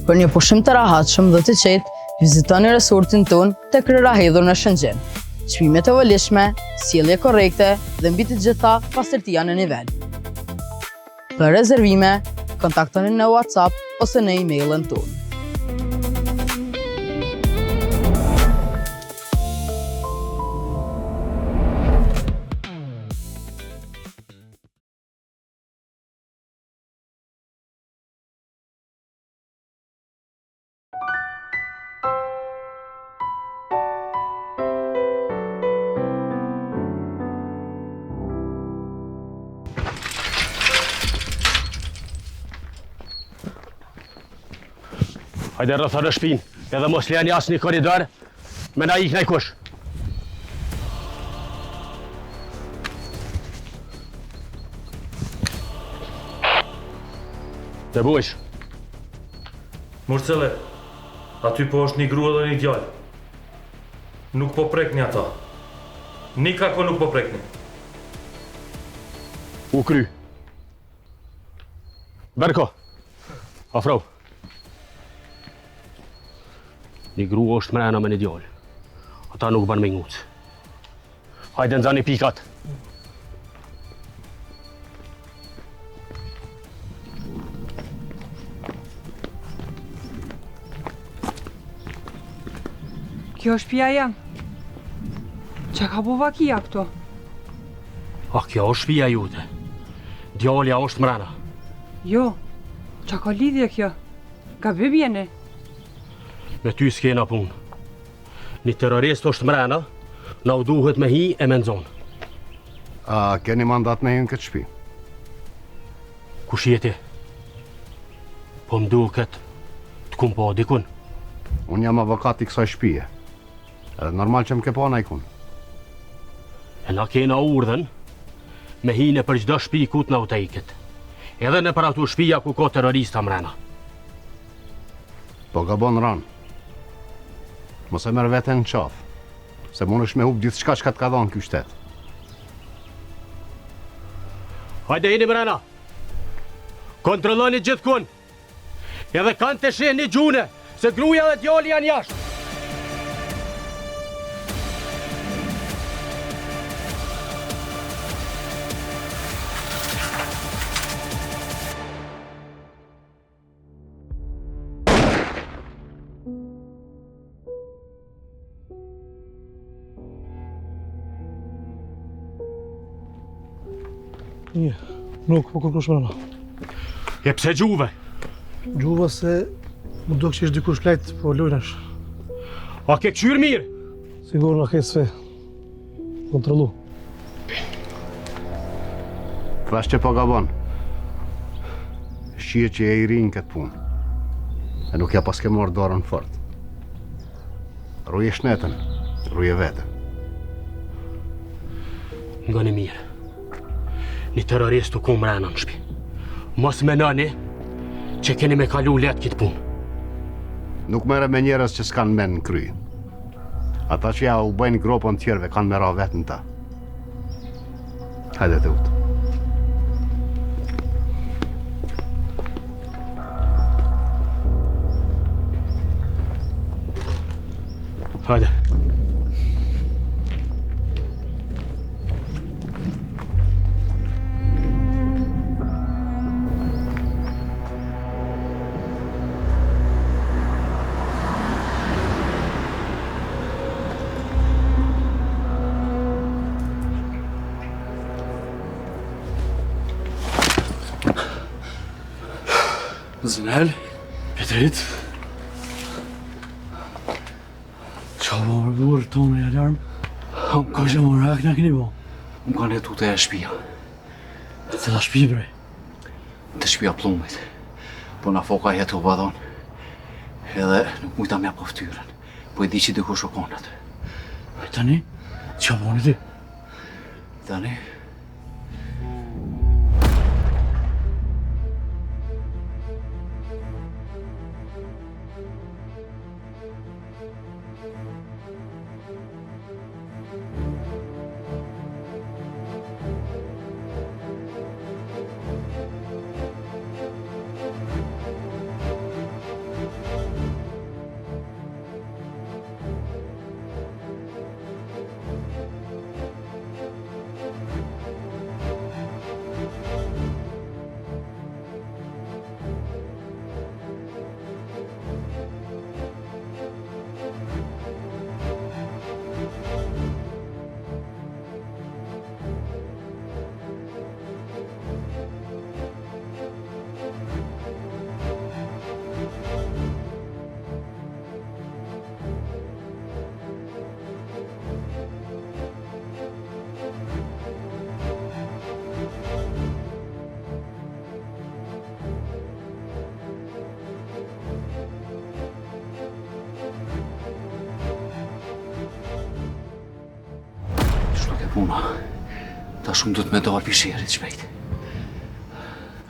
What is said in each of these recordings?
Për një pushim të rahatshëm dhe të qetë, vizitoni resortin tonë tek Rëra Hedhur në Shëngjin. Çmimet e volishme, sjellje korrekte dhe mbi të gjitha pastërtia në nivel. Për rezervime, kontaktoni në WhatsApp ose në emailën tonë. Hajde rrëtha në shpinë, edhe mos lejani asë një koridor, me na ik kush. Të bujsh. Murcele, aty po është një grua dhe një djallë. Nuk po prekni ata. Nikako nuk po prekni. U kry. Berko, afro. Një grua është mrena me një djallë. Ata nuk banë me ngucë. Hajde nëzani pikat. Kjo është shtëpia jam. Qa ka bu vakia këto? Kjo është shtëpia jute. Djallja është mrena. Jo, qa ka lidhje kjo? Ka bibjene? Me ty s'kena punë. Një terrorist është mrena, na u duhet me hi e me nxon. A keni mandat me hi në këtë shtëpi? Kush jeti? Po m'duket të kum po dikun. Unë jam avokat i kësaj shtëpie. Edhe normal që m'ke po najkun. E na kena urdhën me hi në për çdo shtëpi ku t'na u të iket. Edhe në për ato shtëpia ku ka terrorista mrena. Po gabon ranë. Mos e merr veten në qafë, se mund është me hub gjithçka që të ka dhënë ky shtet. Hajde jeni mrena. Kontrolloni gjithkun. Edhe kanë të shenë një gjune, se gruaja dhe djali janë jashtë. Nuk po kërkush mrena. E pse gjuve? Gjuva se më do që ishtë dikush lejt, po lujnash. A ke këqyr mirë? Sigur në ke sve. Kontrollu. Thash që po gabon. Shije që e i rinë këtë punë. E nuk ja pas ke morë dorën fort. Ruje shnetën, ruje vetën. Nga një mirë. Një terrorist u ku mrena në shpi. Mos menoni që keni me kalu letë kitë punë. Nuk mere me njerës që s'kanë men në kry. Ata që ja u bëjnë gropën tjerve kanë mera vetën ta. Hajde të utë. Hajde. Zinel, Petrit. Qa bo më burë tonë e alarm? Ka që më rak në keni bo? Më kanë jetu të e shpia. Të la shpi bre? Të shpia plumit. Po na foka jetu o badon. Edhe nuk mujta mja po ftyrën. Po e di që dikush o konat. Tani? Qa boni ti? Tani? puna. Ta shumë du të me dalë pisherit shpejt.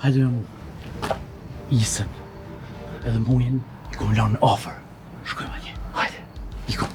Hajde me mu. Isëm. Edhe mujen i kom lanë ofër. Shkojmë atje. Hajde. Iko.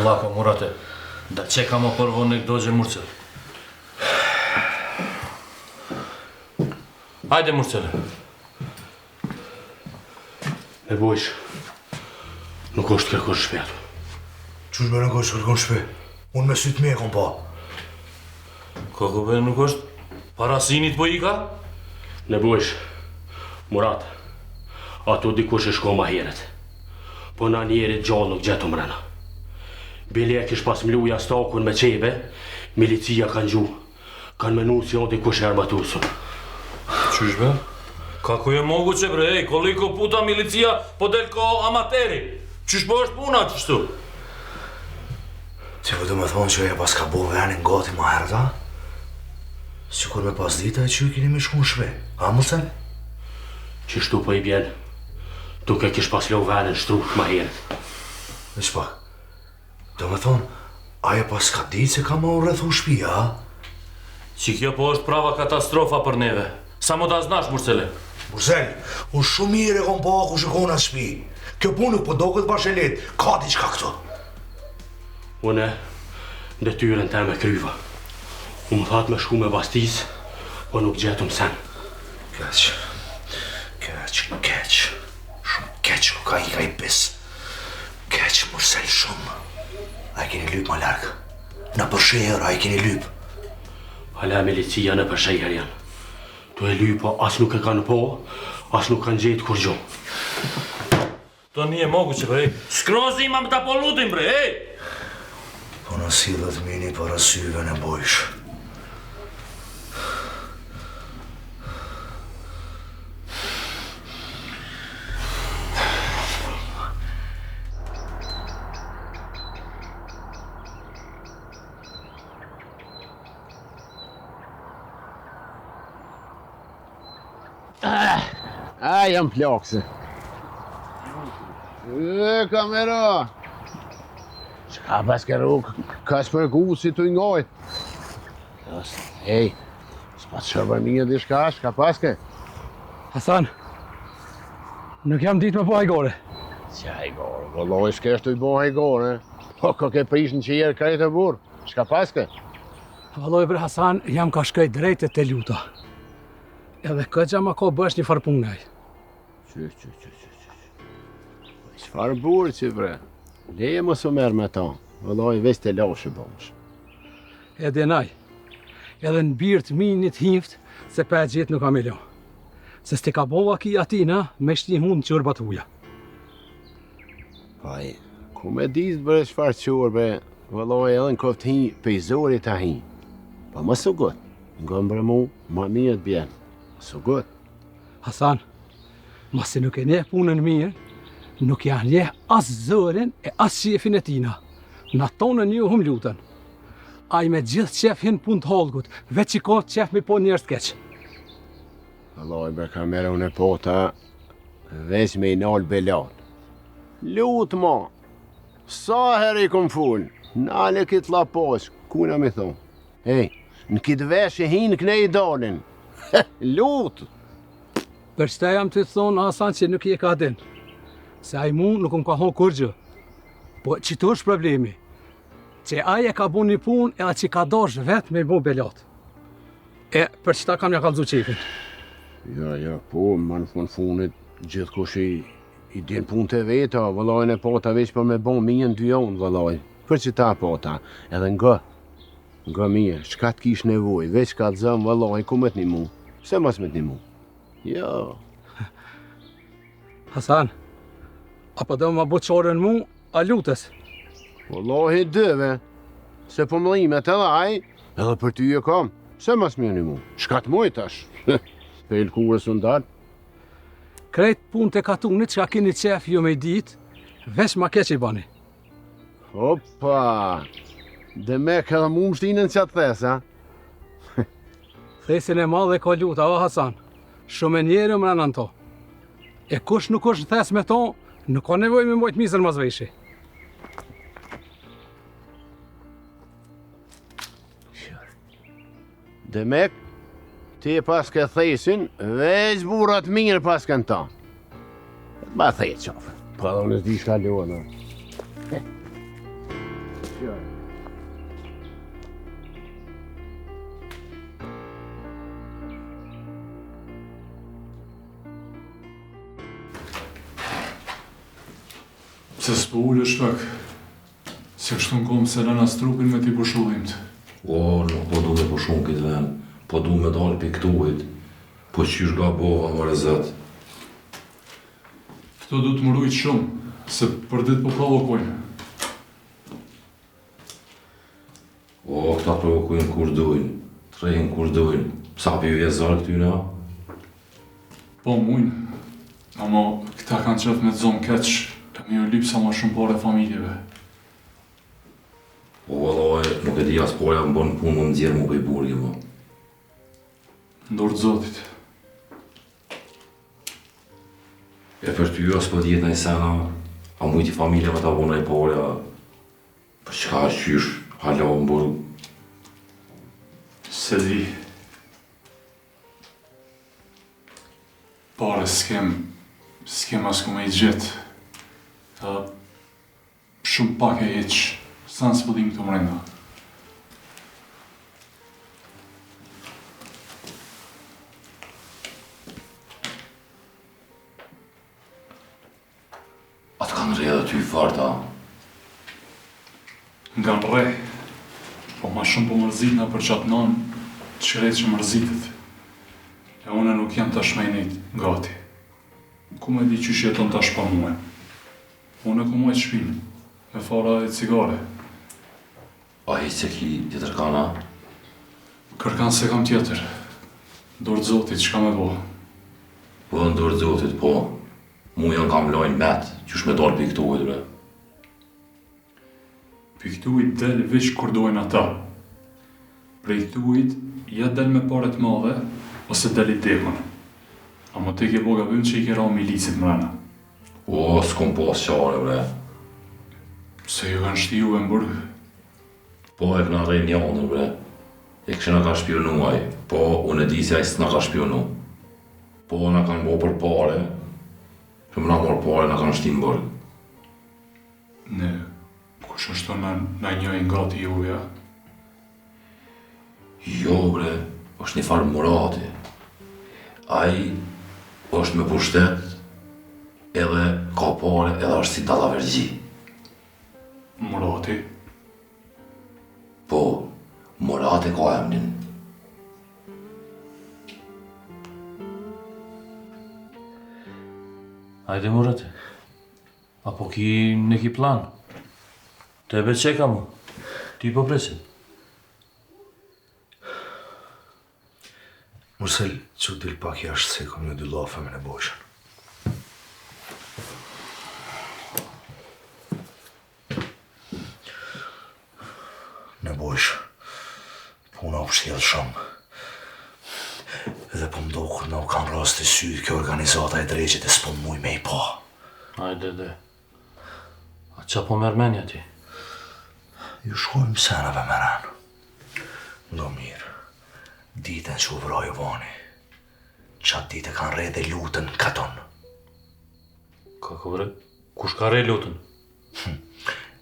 Lako, Murate, da čekamo prvo nek dođe Murcel. Hajde, Murcele. Ne bojsh. Nuk është kërkosh shpejt. Qush me nuk është kërkon shpe? Unë me sytë me e kom pa. Kako be nuk është parasinit po i ka? Ne bojsh. Murat, ato dikush e shko ma heret. Po na njerit gjallë nuk gjetu mrena. Bile e kish pas mluja stakun me qebe, milicia kanë gju. Kanë menu si on dikush e armatusur. Qysh be? Kako je moguće bre, ej, koliko puta milicija podel ko amateri? Qysh po është puna qështu? Ti po do me thonë që e pas ka bo venin gati ma herda? Sikur me pas dita e që i kini me shku në shpe, a Murcel? Qështu po i bjen, duke kish pas lo venin shtruk ma heret. Veç pak, do me thonë, aje pas ka ditë se ka ma u rrethu shpia, a? Që kjo po është prava katastrofa për neve. Sa më ta znash, Murcele? Murcel, unë shumë mirë e kom pa ku shikon atë shpi. Kjo punë nuk po do këtë bashelet, ka diqka këto. Une, detyren te me kryva. Unë thatë me shku me bastis, po nuk gjetëm sen. Keq. Shumë keq nuk ka i pis. Keq, Murcel, shumë. A i keni lyp ma larkë. Në përshejer, a i keni lyp. Hala milicia në përshejer janë. Tu e lypo, as nuk e kanë po, as nuk kanë gjetë kur gjo. To nije moguće, bre. Skroz imam da poludim, bre, ej! Po në sillet mini para syve në bojsh. A, jam plakse. Kamera! Çka paske rrug, ka shpërgu si të ngojt. Ej, s'pa të shërbër një diçka, shka paske? Hasan, nuk jam ditë me po hajgore. Si hajgore, vëlloj s'kesh të i bo hajgore. Po, ko ke prish në qijerë krejt e burë, shka paske? Valloj bre Hasan, jam ka shkoj drejt e te luta. Edhe këtë gjama ko bësh një farpunaj. Çfarë burë që bre? Leje më së merë me ta, vëlloj veç të lashe bëmësh. Edhe naj, edhe në birt minit hift, se pa e gjithë nuk kam e lo. Se s'ti ka bova ki atina, me shti hund qërbat huja. Paj, ku me disë bre çfarë qërë bre, vëlloj edhe në koftë hi, pejzorit ta hi. Pa më së gëtë, nga mbre mu, ma mirë të bjenë. Së gëtë. Hasan, masi nuk e ne punën mirë, nuk janë leh as zërin e as shefin e tina. Në tonën ju hum lutën. Aj me gjithë qef hinë pun të holgut, veç që ka qef me po njerës të keq. Vëlloj bre kamera unë e pota, veç me i nalë belat. Lutë ma, sa herë i kom full, nale kitë la posh, kuna me thonë. Ej, në kitë vesh e hinë këne i dalin. Lutë! Për qëta jam të thonë Hasan që nuk je ka din. Se aj mu nuk më ka thonë kur gjë. Po qëto është problemi. Që aj e ka bu një pun edhe që ka dosh vetë me bu belat. E, për qëta kam ja kalëzu qefin. Ja, po, më në funit, gjithë kush i din pun të veta, vëllojnë e pota veç për me bon mijën dyon, vëlloj. Për që ta pota, edhe nga mije, shka të kish nevoj, veç ka të zëmë, vëlloj, ku me të një mu? Se mas me të një mu? Jo. Hasan, apo do ma bu qorën mu, a lutës? Vëlloj, dëve, se po mëllimet edhe aj, edhe për ty e kam, se mas me një mu? Shka të muj tash? Pel kurës unë dalë? Krejt pun të katunit që ka kini qef ju me i dit, veç ma keq i bani. Opa! Dhe me këllë mu më shtinën që atë thes, ha? Thesin e madhe ka luta, o Hasan, shumë e njerë më në to. E kush nuk është thes me to, nuk ka nevoj me mbojt mizër mas veshi. Dhe me, ti pas ke thesin, veç burat mirë pas ke në ta. Ba thejt qafë, pa dhe unë s'di shka ljonë. Se s'po ullësh pak, se kështu në komë se lëna strupin me ti pushullimt. O, nuk po du me pushun këtë ven, po du me dalë për këtuit, po qysh ga bova më rëzët. Këto du të më rujtë shumë, se për ditë po provokojnë. O, këta provokojnë kur dojnë, të rejnë kur dojnë, sa për ju vjezarë këtyna? Po mujnë, ama këta kanë qëtë me të zonë keq, të mi u lipë sa ma shumë pare familjeve. O, vëlloj, nuk e di as poja më bënë punë më më djerë më bëj burgi më. Ndorë të zotit. E për ty as po djetë në i sena, a mujti familjeve ta bënë e poja, për qka është qysh, hala më bërë. Se di. Pare s'kem as ku me i gjithë. Ta shumë pak e heq, sa në s'pëdim këtu mrenda. Atë kanë rrë edhe ty farta? Nga në rre, po ma shumë po mërzitna për qatë nanë, qërejt që mërzitet. E une nuk jam tash me njët gati. Ku me di qysh jeton tash pa muhe. Une ku mojt shpinë, me fara e cigare. A hiq se ki tjetër kana? Kërkan se kam tjetër. Dorë të zotit, që ka me bo? Po në dorë zotit, po. Mu janë kam lojnë metë, qysh me dalë për këtu e dure. Për këtuit del veç kur dojnë ata. Prej këtuit, ja del me paret madhe, ose del i dekon. A më te ke bo gabim që i ke ra milicit mrena. O, s'kom pas qare, bre. Se ju kanë shti juve në burg. Po e këna rejnë janër, bre. E këshina ka shpionu aj. Po, unë e di se aj s'na ka shpionu. Po, na kanë bo për pare. Që më na marrë pare, na kanë shti në burg. Ne, kush është të na njojnë gati juve, ja? Jo, bre, është një farë Murati. Ai është me pushtet, edhe ka pare, edhe është si dallavergji. Murati? Po, Murati ka emnin. Hajde Murati. Apo ne ki plan? Te be qeka mu. Ti po presin. Mursel, që t'il pak jashtë se kom një dy lafe me Nebojshën. Nebojsh, puna u pështjellë shumë. Edhe po mdo kur na u kanë rast të sy kjo organizata e dreqit e s'po muj me i pa. Hajde dhe. A qa po mërmenja ti? Ju shkojmë senave me ranë. Ndo mirë. Ditën që u vra Jovani, qatë ditë kanë re dhe lutën katon. Kako bre? Kush ka re lutën?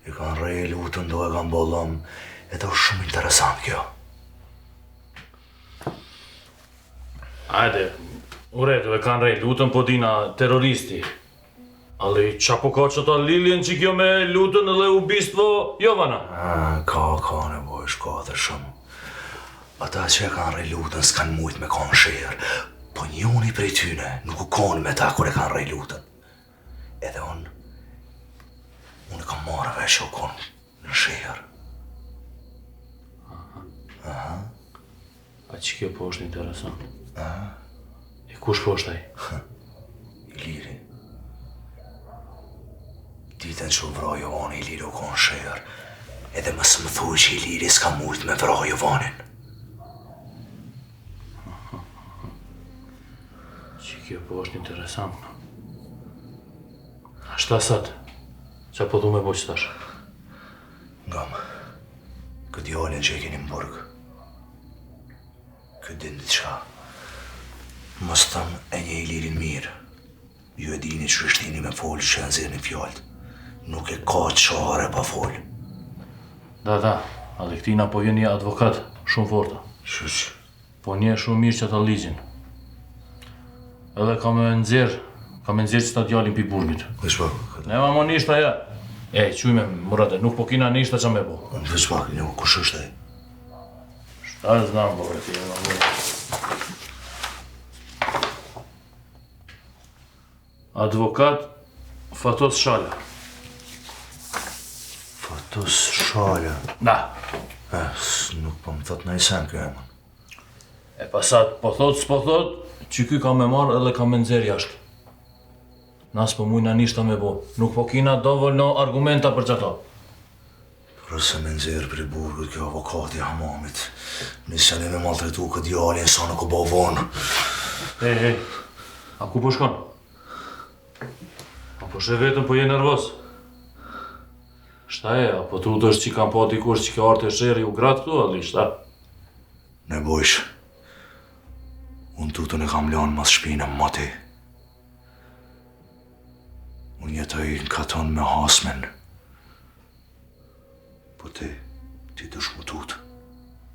I kanë re lutën do e kanë bollom, e të është shumë interesant kjo. Hajde, uretu e kanë re lutën po dina terroristi. Ali qa po ka që ta liljen që kjo me lutën dhe ubistvo Jovana? Ka Nebojsh, ka dhe shumë. Ata që e kanë rej lutën s'kanë mujt me konë shërë, po njoni prej tyne nuk u konë me ta kur e kanë rej lutën. Edhe unë e kam marrë vesh që u konë në shërë. A që kjo po është interesant? E kush po është aj? Iliri. Ditën që u vra Jovani, Iliri u konë shërë, edhe mësë më thuj që Iliri s'ka mujt me vra Jovanin. Që kjo po është interesant. Ashtë asat, që po du me boj qëtash? Ngam, këtë djallin që e keni më burg, këtë din diçka, mos thëmë e një Ilirin mirë, ju e dini që rështini me folë që e nëzirë një fjallët, nuk e ka qare pa folë. Da, Alektina po vjen një advokat shumë forta. Shuq, Po një shumë mirë që ta ligjin. Edhe ka me nxjerr që ta djalin pi burgit. veç pak, këtë. Ne ma mo nishta ja. Qujme Murate, nuk po kina nishta qa me bo. Veç pak, një kush është e? Shta e znam, bore, ti e ma bo. Advokat Fatos Shala. Fatos Shala. Da. Nuk po më thot në i sen kjo emën. E pasat, po thot, s'po thot, që ky ka me marrë edhe ka me nxjerr jashtë. Nas po mujna nishta me bo. Nuk po kina dovolj no argumenta për qëta. Rëse me nxerë për i burgut kjo avokati hamamit. Nisë me maltretu këtë djallin sa nuk o bo vonë. Hej, a ku po shkon? Apo shë vetëm po je nervoz? Shta apo tu të është që kam pa dikush që ka arte sheri u gratë këtu, ali shta? Nebojsh, unë tutën e kam lanë mas shpinëm ma ti. Unë jetoj në katon me Hasmen. Po ti dush mu tutë.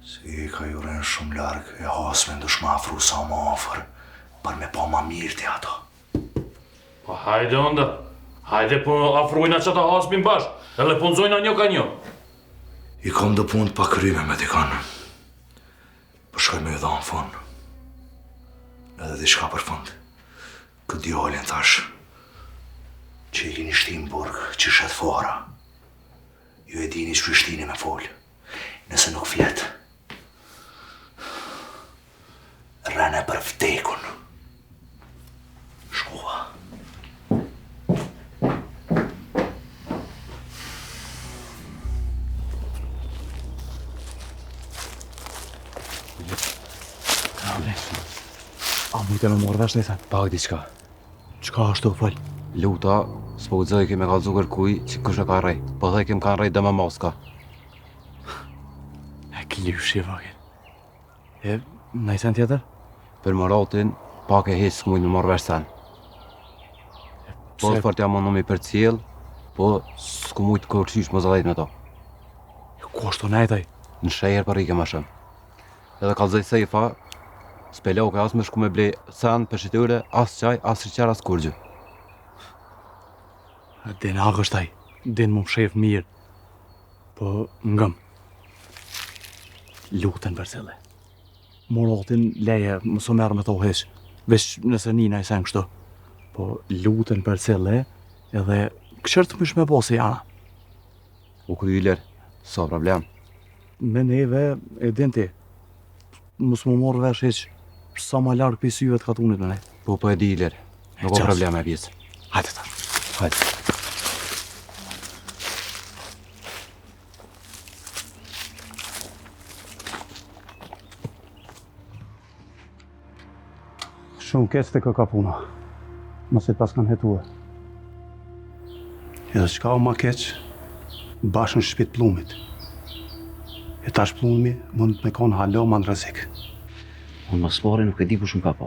Se i ka ju rënë shumë largë e Hasmen dush ma afru sa ma afer, për me pa ma mirë ti ato. Po hajde onda, hajde po afrujna qëta Hasmin bash, edhe po nëzojna një ka një. I kom dë punë pa kryme me dikanë. Po shkoj me ju dha në fund. Edhe diçka për fund. Këtë djallin thash, që i kini shti në burg, që shet fara. Ju e dini që shtini me folë. Nëse nuk flet, rene për vdekun. Shkova. A mujtë me morë vesh Nathan? Pak diçka. Çka ashtu fal? Luta, s'po guxoj kemi kallzu kërkuj që kush e ka rrej. Po dhe kem kanë rrej dhe me maska. E klyshi vake. E, Nathan tjetër? Për moratin, pak e hiç s'mujt me marrë vesh sen. Po fort jam unë mi për cilë, po s'ku mujt kërqysh më zëllajt me to. Ku ashtu Nathan? Në shejer për rike më shumë. Edhe kallzoj sejfa, s'peloke as me shku me ble sen, peshitore, as qaj, as rriqer, as kurgjë. Din agështaj, din më shef mirë. Po ngëm. Lutën vërsele. Moratin leje, mëso merë me to hesh. Vesh nëse nina i sen kështu. Po lutën vërsele edhe këshërtë mësh me bosi jana. U kryler, sa problem. Me neve e din ti. Mos më morë vesh heq sa ma largë për syve të katunit me ne. Po e diler, nuk o probleme e pjesë. Hajde tash. Hajde. Shumë keq të ka puna. Mëse pas kanë hetue. Edhe çka o ma keq, bashën shpit plumit. E tash plumi mund me konë halo ma në rrezik. Unë më smari nuk e di ku shumë ka po.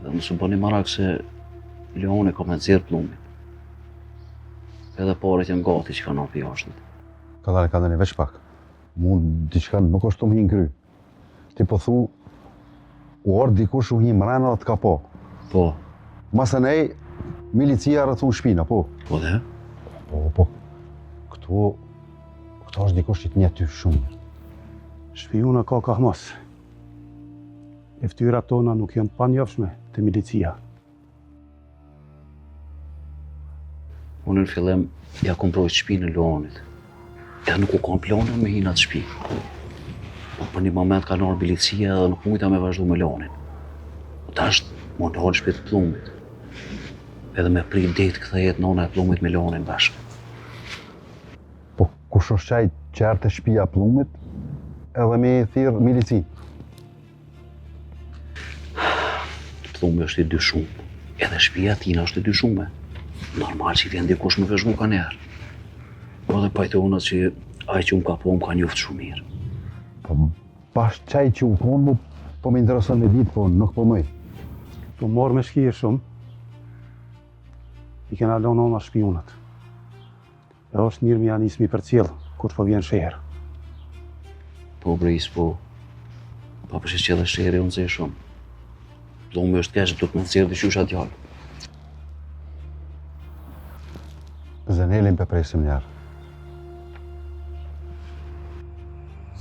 Dhe më së bëni marak se Leoni ka me nëzirë plumin. Edhe paret janë gati që ka napi jashtët. Ka dalë veç pak. Mund diçka nuk është të më hinë kry. Ti po thu, u orë dikush u hinë mrena dhe të ka po. Po. Masë nej, milicia rëthu shpina, po. Po dhe? Po. Këto është dikush që të një ty shumë. Shpijuna ka mos. E ftyrat tona nuk janë pa njofshme të milicia. Unë në fillim ja komprojt shpinë në Leonit. Edhe nuk u kam planin me hinë atë shpi. Po për një moment ka nërë milicia edhe nuk mujta me vazhdu me Leonin. Po tash më në halë shpit plumit. Edhe me prit ditë kthehet nona e plumit me Leonin bashkë. Po kush është qaj qartë e shpia plumit edhe me thirë milici? Plumi është i dyshumë, edhe shpia tina është i dyshume. Normal që vjen dikush më vëzhgu ka njerë. Po dhe pajtë unët që aj që unë ka po më ka njoftë shumë mirë. Po bash qaj që u konë, po me intereson me ditë, po nuk po mëj. Tu morë me shkirë shumë, i kena lonë ona shpionat. E është mirë me janis mi për cilë, kur po vjen shërë. Po bris, po. Pa përshis që edhe shërë unë zë shumë. Plumi është keshë të të më nëzirë dhe qysha djallë. Zenelin për presim njerë.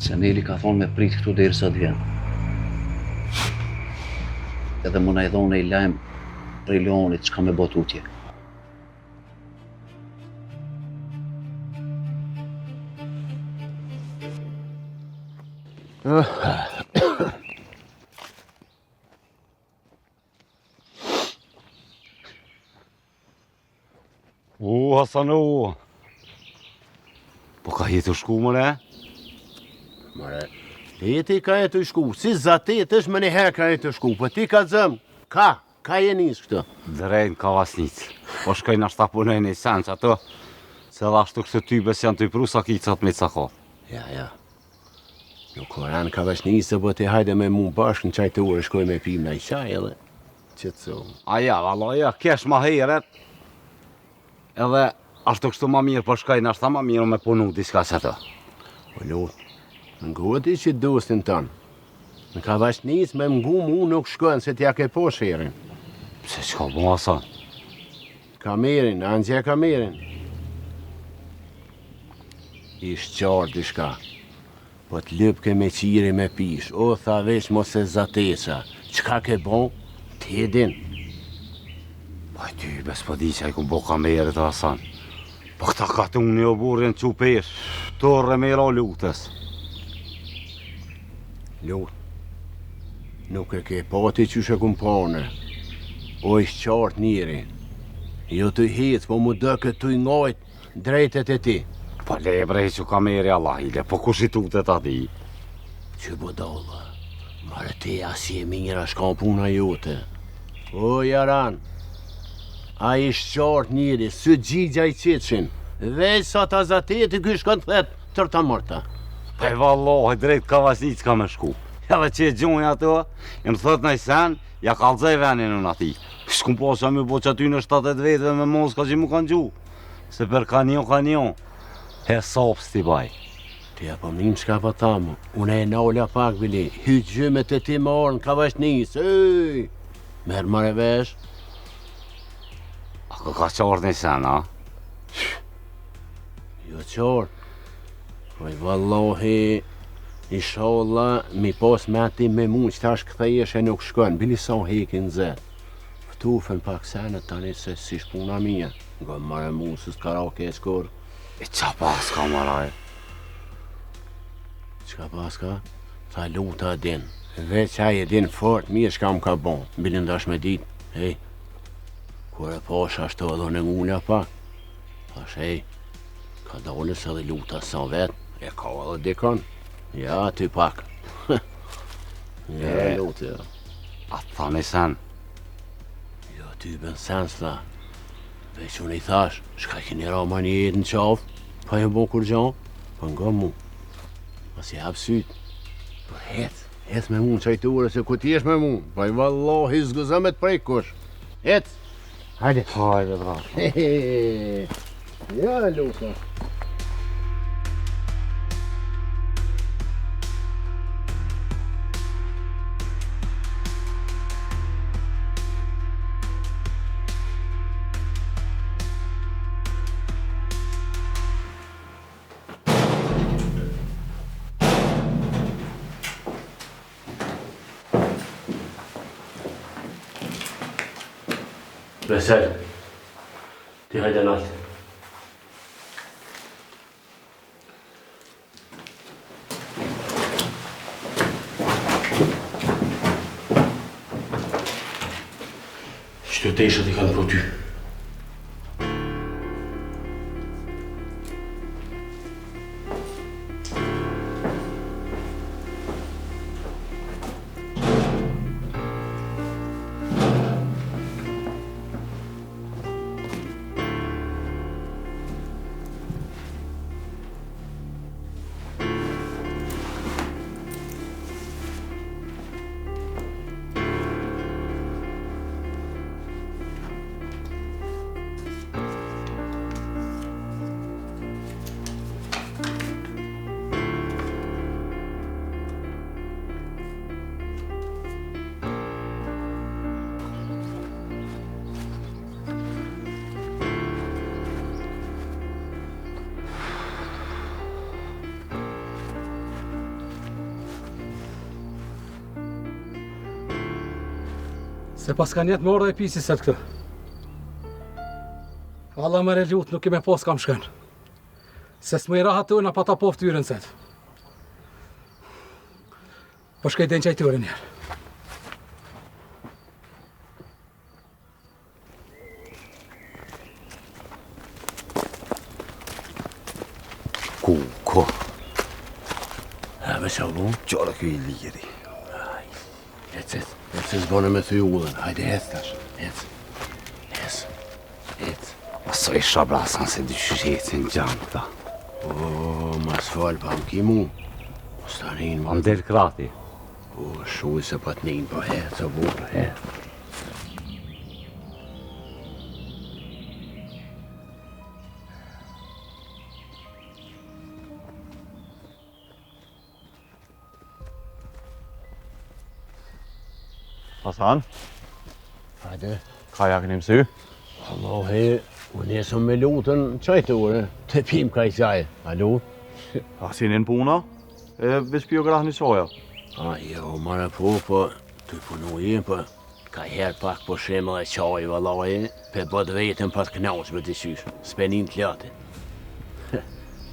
Zeneli ka thonë me prit këtu deri sa të vjen. Edhe më na i dhonë i lajmë prej Leonit që ka me bot utje. Hasanu! Po ka jetu shku, mëre? Mëre, ti ka jetu shku, si zatet është më njëherë ka jetu shku, po ti ka zëmë, ka jenis këtë. Drejnë ka vasnic. Po shkojnë ashta punoj një sen që ato, se dhe ashtu këtë tybes janë të i pru sa kicat me cakot. Ja. Nuk koran ka vasnisë, po ti hajde me mu bashkë në qajtë ure, shkoj me pim në i qaj edhe. Qëtëso. Aja, valla, kesh ma heret. Edhe ashtu kështu ma mirë, po shkojnë ashta ma mirë me punu diska që të. Po lutë, në ti që dostin tënë. Në ka vasnisë me mgu mu nuk shkojnë se t'ja ke po shërin. Se qka bo asan? Kamerin, anëzja kamerin. Ishtë qarë dishka. Po t'lypke me qiri me pish, o tha veç mos e zatesa. Qka ke bon, ti din. Po ty, bes po di që a i ku bo kamerit asan. Po këta ka të unë një burin që pesh, torre me ra lutës. Lutë, nuk e ke pati që shë kumpane. O ishtë qartë njëri. Jo të hitë, po mu dëkët të i ngajt drejtet e ti. Po le brej që kameri Allah ile, po kush i tutet ati? Që budalla, Mare ti asi e mira shka puna jote. O, Jaran, a ishtë qartë njëri, së gjigja i qitëshin. Veç sa ta zateti ky shkon të thetë tërta mërta. Pa e vallohi, drejt ka vasni që ka me shku. Edhe që e gjojnë ato, e më thot në i sen, ja kalzaj venin në ati. Shkum pasha me po që aty në 7-8 vetëve me moska që mu kanë gju. Se për kanion, he sops t'i baj. Ti e po mnim qka pa thamu, une e naula pak bili, hytë gjymet e ti marën, ka vesh njës, ej! Merë mare vesh. A ka qartë në sen, a? Jo qartë. Oj, vallohi, inshallah, mi pas me ati me mu që tash këthejesh e nuk shkon, bili sa hekin zetë. Ftufen pak senet tani se si shpuna mija, nga mare mu së s'ka ra keq kur. E qa pas ka maraj? Qka pas ka? Tha luta din. Veç aj e din fort, mirë shka më ka bon. Bilin dash me dit, hej, kur e pash ashtu edhe në ngulja pak. Thash, hej, ka dollës edhe luta sa vet, e ka edhe dikon. Ja, ty pak. Ja, luta, ja. A të thani sen? Jo, ty ben sen s'tha. Veç unë i thash, shka kini ra ma një jetë në qafë, pa e bo kur gjan, pa nga mu. Mas i hap syt. Por het me mu në qajture se ku ti esh me mu. Pa i vallohi zgëza me t'prej kush. Het! Hajde. Hajde, bra. Hehehe. Ja, luta. Vesel, ti hajde nalt. Shtëteshët i kanë pro ty. Se pas ka njetë më orë dhe pisi se të këtë. Allah më relut nuk i me pos kam shkën. Se s'më i rahat të unë pa ta po ftyrën set. Po shkej den qajtyre njerë. Ko? Ja, me sa bu? Qara kjo i liri. Ecet s'bone me thy ullën, hajde hec tash, hec. Aso i shabrasan se dy shqecin gjanë këta. O, mas fal pa më ki mu. Stanin më ndër krati. O, shuj se pa t'nin, po hec, o burë, hec. Hasan? Hajde. Ka jakën i mësy? Allahi, unë jesëm me lutën qajtore, të pim ka i qaj. A lut? Asinin puna? E veç pjo grah një qoja? A, jo, mara po, të punu jem, ka herë pak po shemë dhe qaj, vallahi, pe bët vetën pa të knaush me të qysh, s'penim të lati.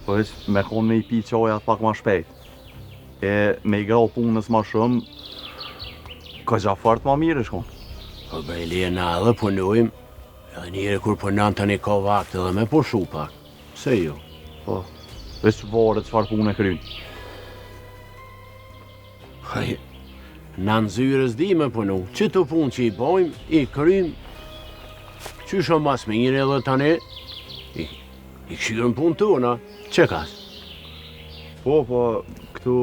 Po veç me konë me i pi qajat pak ma shpejt. E me i grau punës ma shumë, ka gjafart ma mirë shkon. Po bejli e na edhe punujmë, edhe njëre kur punan tani ka vakt edhe me pushu pak. Se jo? Po, veç varet çfarë punë e kryn. Haj, Në nëzyrës di me punu, që të punë që i bojmë, i krym, që shumë mas mirë edhe tani, i këshyrën punë tona, që kas? Po, këtu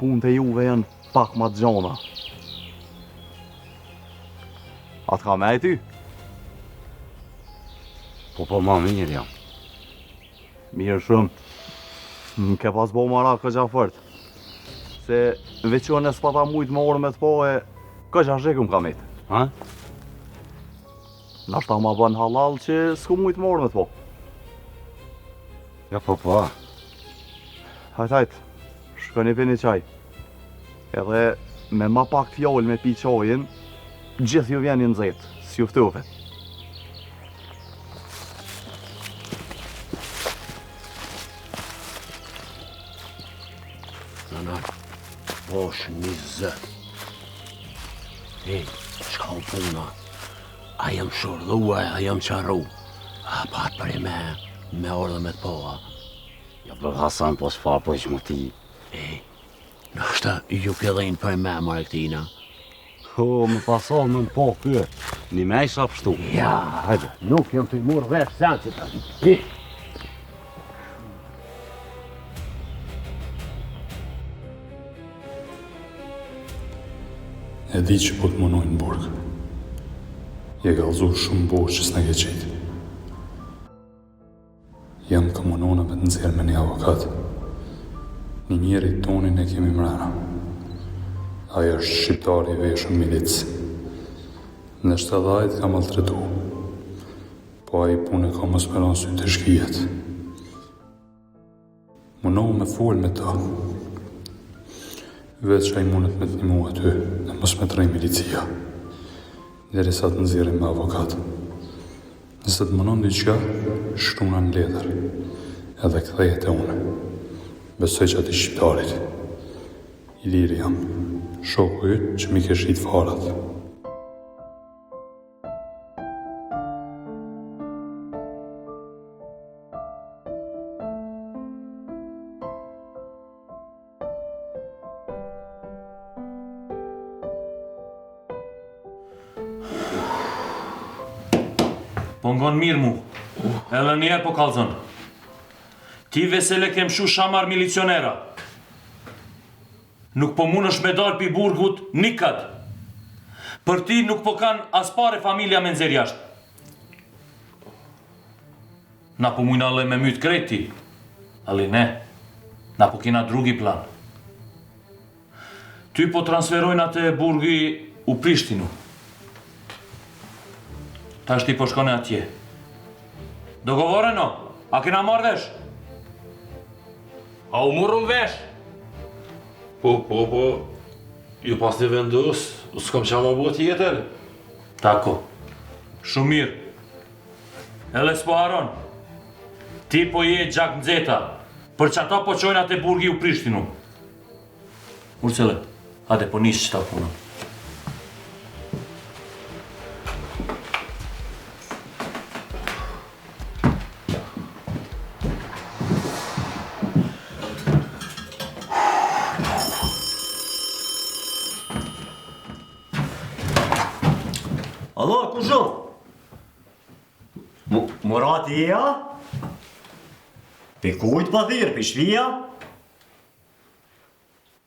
punë të juve janë pak ma të gjona. Atë ka me e ty? Po, ma mirë jam. Mirë shumë. Më ke pas bo mara këgja fërt. Se veç që në s'pata mujtë më orë me të po e këgja shekëm ka metë. Ha? Nashta ma bën halal që s'ku mujtë më orë me të po. Ja, po. Hajt, shkoni për një qaj. Edhe me ma pak fjoll me pi qajin, gjithë ju vjen një nëzet, s'juftuve. Bosh një zë. Shka u puna? A jam shurdhua, a jam qaru? A pat për i me orë dhe me të poa? Ja, për Hasan, po s'fa për që më ti. Nështë ju këllin për me marë këtina? Me pasal me më po kërë. Një me isha pështu. Ja, hajde, nuk jam të i murë vesh sen që të. E di që po të munojnë në burg. Je gallëzur shumë borë që s'ne ke qitë. Jam ka munona me të nxerë me një avokat. Një njeri tonin e kemi mrena. Aja është shqiptari i veshën milicë. Në 70 ka maltretu. Po a i punë ka më speron sy të shkijet. Munohu me folë me ta. Veç a i mundet me të një mua ty dhe mos me të rej milicia. Deri sa të nëzirim me avokat. Nëse të mënon diqka, shtuna në letër. Edhe këthejet e une. Besoj që ati shqiptarit. I liri jam. Shoku ytë që mi ke shqit farat. Po ngon mirë mu, edhe njerë po kalzon. Ti vesele kem shu shamar milicionera. Nuk po mund është me dalë pi burgut nikat. Për ti nuk po kanë as pare familja me nxerë jashtë. Na po mujna le me mytë krejt ti. Ali ne, na po kina drugi plan. Ty po transferojnë atë burgi u Prishtinu. Ta shti po shkone atje. Dogovoreno, a kena marrë vesh? A u morëm vesh? Po, ju pas të vendos, s'kom qa ma bo tjetër. Tako, shumë mirë. Ele s'po haron. Ti po je gjak nxeta, për që ata po qojnë atë burgi u Prishtinu. Urcele, hade po nisë qëta punën. Alo, ku shumë? Murati e ja? Pe kujt pa thirë, pe shpia?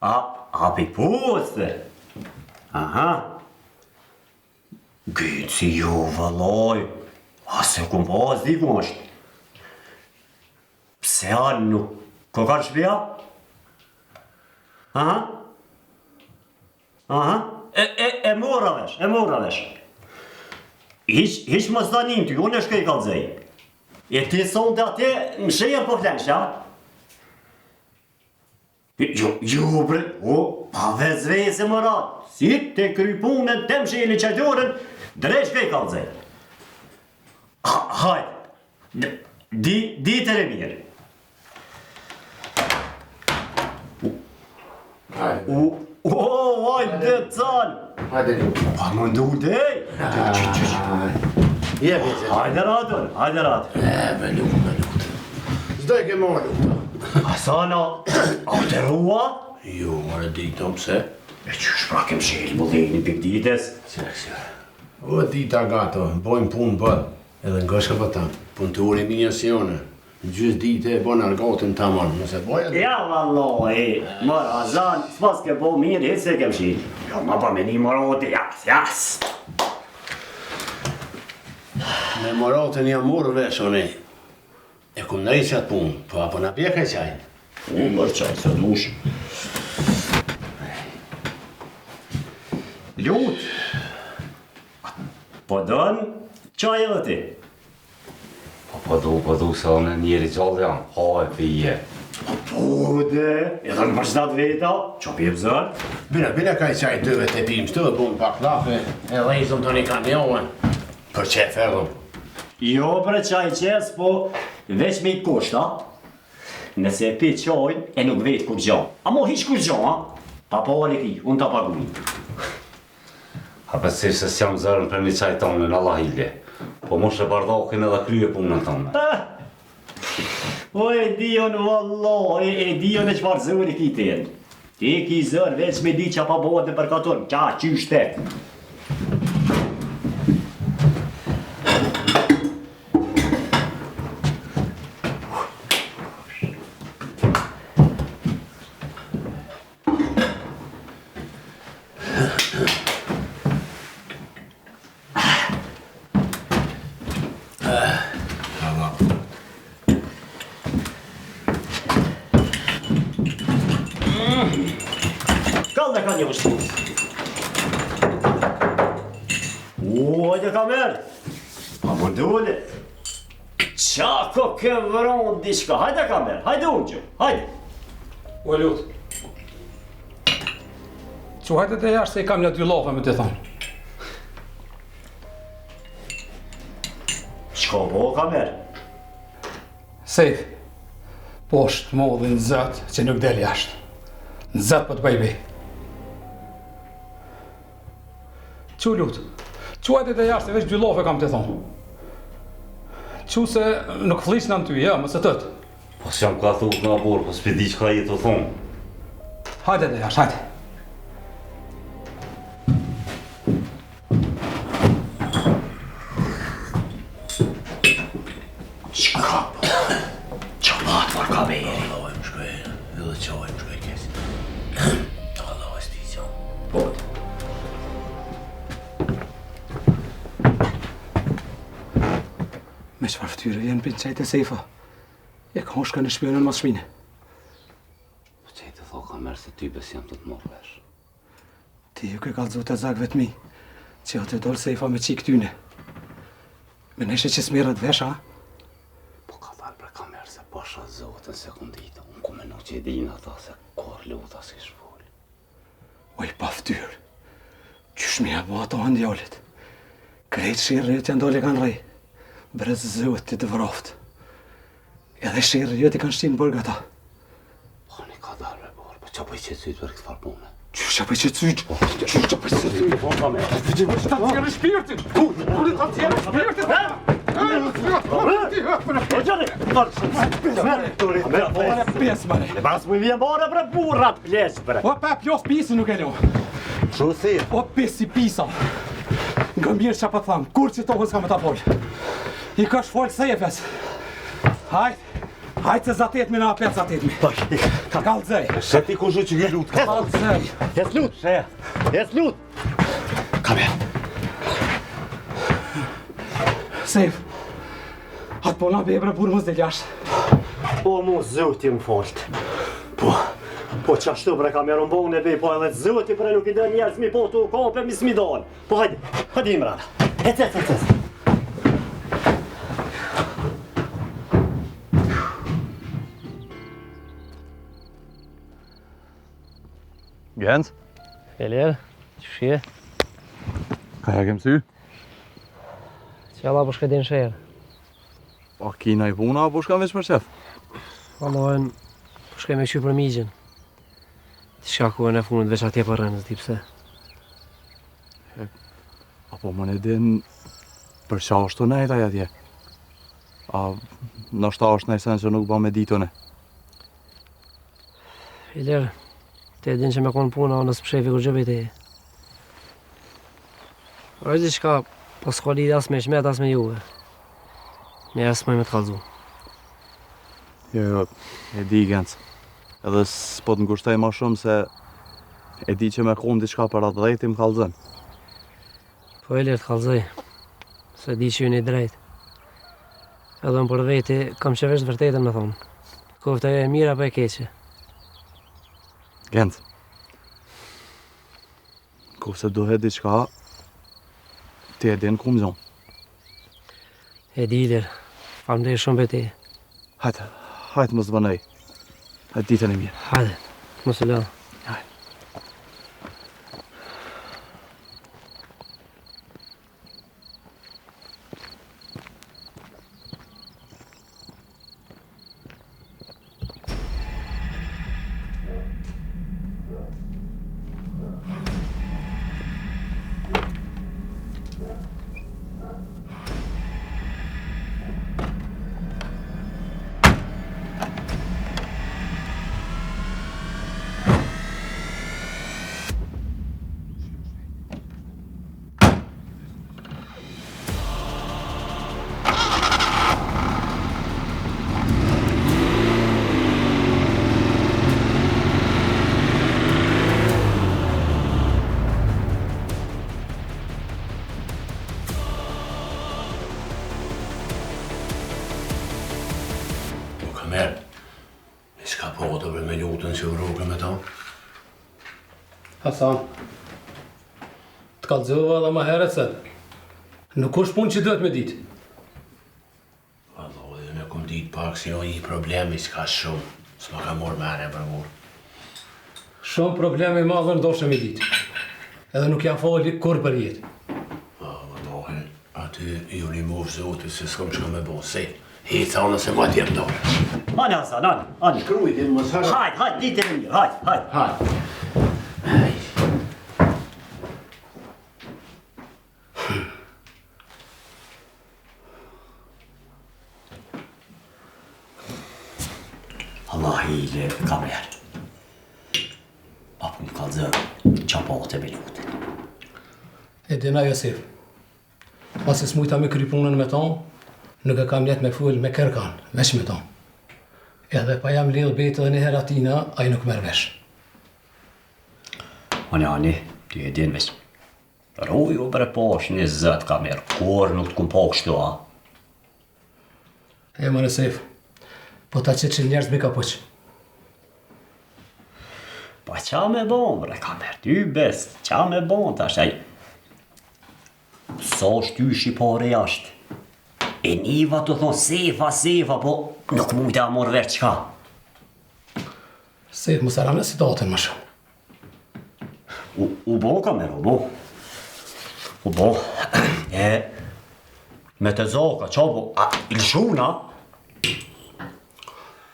A pe poste? Aha. Gytë si ju, vëlloj. A se ku pas diku është. Pse a nuk ko kanë shpia? Aha. Aha. E mora vesh. Hiq më zdanim ty, unë e shkej kalzej. E ti son të ate, më sheja po flenë, ja? Jo, bre, pa vezvese më ratë. Si të krypunën, të më sheli qajtorën, dre shkej kalzej. Hajde, di të mirë. Hajde, calë. Hajde, pa më ndu dhej. Hajde ratën. Me lutë. Zdaj ke ma lutë. Asana, a të rua? Jo, mërë di këto pse. E qysh pra kem shel mullejni pik dites? O dita gato, bojmë punë bërë, edhe nga shka për ta, punëtori minjasione. Në gjysë dite e bon argatën të amanë, nëse boja... Ja, valloj, mëra, zan, s'pas ke bo mirë, hitë se kem shil. Jo, ma pa me një morati, jas. Me moratën jam morë vesh, one. E kum në rejtë qatë punë, po apo në pjekë e qaj. Unë mërë qaj, së mush. Lut. Po dënë, qaj edhe ti? Po du, se unë njeri gjallë jam, ha e pije. Po dhe, edhe në përshdat veta, që pjep zërë? Bile ka i qaj dëve të pimë shtë, bunë pak lafe, e lejzëm të një kamionë, për qef edhëm. Jo për qaj qes, po veç me i kusht, ha? Nëse pi qajnë, e nuk vetë kur gjanë. A mo hiq kur gjanë, ha? Pa pari ki, unë ta paguin. A për si se s'jam zërën për një qaj tonë në Allah ilje. Po mos e bardakin edhe krye punën tonë. O e dion vallaj, e dion e qëfar zëri ki tenë. Ti ki zërë veç me di që pa bëhet në përkaton, qa qysh te. Kalda ka një vështu. Hajde kamer. Pa më dole. Qako ke vëron diçka. Hajde kamer, hajde unë që. Hajde. O lut. Që hajde të jashtë se i kam një 2 lofe me të thonë. Qko po kamer? Sejf. Poshtë modhin zëtë që nuk del jashtë. Në zëtë për të bëjbi. Qu lutë, qu hajde të jashtë e veç 2 lofe kam të thonë. Qu se nuk flisë në ty, ja, mëse tëtë. Po s'jam ka thukë nga borë, po s'pi di që ka jetë të thonë. Hajde të jashtë, hajde. Qka po? Qa matë për kameri? Allah e më shkoj, edhe qaj më shkoj kesi. Allah e s'ti qaj. Po. Me qëfar ftyre vjen për qajtë e Sejfa. E ka shka në shpionën mas shmine. Po qajtë tho ka mërë se ty bes jam të të morë vesh. Ti ju ke kalëzu të zakve të mi, që atë dollë Sejfa me qikë tyne. Me neshe që s'merët vesh, a? Po ka dalë për ka mërë se pasha zotën sekunditë. Unë ku menu që i dinë ata se kor luta si shfolë. Oj, pa ftyrë. Qysh mi bo ato handjallit. Krejtë shirë të ndole kanë rej. Brez zëvët të të vroftë. Edhe shirë jëti kanë shtinë bërgë ata. Po një ka dalë me borë, po qa pëj që cytë për këtë farë punë? Qysh qa pëj që cytë? Qysh qa pëj që cytë? Po ka me. Ta tjerë shpirtin! Kure ta tjerë shpirtin! Po gjëri! Mare pes, mare! Le pas më vjen bare për burrat plesh bre! O pa plos pisi nuk e lo! Shu si? O pesi pisa! Nga mirë që pa thamë, kur që tohën s'ka me ta folë. I ka shfolë Sejfes. Hajt se zatet me na apet zatet me. Kalëzej. Se ti ku zhu që gjë lutë. Kalëzej. Jes lut! Jes lut! Kame. Sejf. Atë po na bebre burë mës dhe ljashtë. O mu zëti më folët. Po qashtu bre kameron bon e bej, po edhe zëti bre nuk i dhe njerës mi po të kope mi s'mi dalë. Po hajde imrana. Ec. Jens? Eller, që shie? Ka ja kem sy? Që alla po shkëtin shërë. Po kina i puna apo shka veç për qef? Allahen, po shkaj me qy për migjen. Të shkakuën e funit veç atje për rënës, di pse. Apo më ne din për qa është të nejtaj atje? A nështë ta është nejsen që nuk ba me ditone? Eller, Te din që me konë puna, nësë pëshefi kur gjëve te. është diçka, po s'ka lidhje as me shmet, as me juve. Ne as më me të kallzu. Jo, e di Genc. Edhe s'po të ngushtoj më shumë se e di që me konë diçka për atë drejti më kallzon. Po e lirë të kallzoj, se di që ju një drejt. Edhe më për veti, kam që vesh vërtetën me thonë. Kofta e mirë apo e keqe. Genc. Kofse duhet diçka, ti e din ku më zonë. E di lirë, falem shumë për ti. Hajtë më zbënej. Hajtë ditën e mirë. Hajde, mos e lë. Kamer, s'ka po të për me lutën që vruke me ta? Hasan, të kallëzova edhe ma herët se nuk është punë që duhet me ditë. Valla, dhe me kom ditë pak si o i problemi s'ka shumë, s'ma ka morë mene për murë. Shumë probleme madhe ndoshe me ditë, edhe nuk janë fali kur për jetë. Vallahi, aty ju një mufë zotit se s'kom shka me bo, se i tha nëse ma t'jem dorë. Ani Hasan, ani. Krujtin më sara. Hajt, ditën e mirë, hajt. Allah i le kamer. Apo një kalzë, qapo të me lutin. E dina Josef, pasi s'mujta me kry punën me tonë, nuk e kam let me full me kërkan, veç me tonë. Edhe pa jam lidh betë dhe një her atina, a i nuk merr vesh. Ani, ty e din veç. Ruju bre posh një zët kamer, kur nuk t'kum po kështu, a? E më Josef, po ta që njerëz me ka poq. Pa qa me bon, bre kamer, ty best, qa me bon tash, aj. So shty shqipare jashtë. E niva të thonë sefa, po nuk mujtë a morë vesh qka. Sef, më saram në situatën më shumë. U bo, kamer, u bo. U bo. E, me të zoka, qa bo, a ilshuna?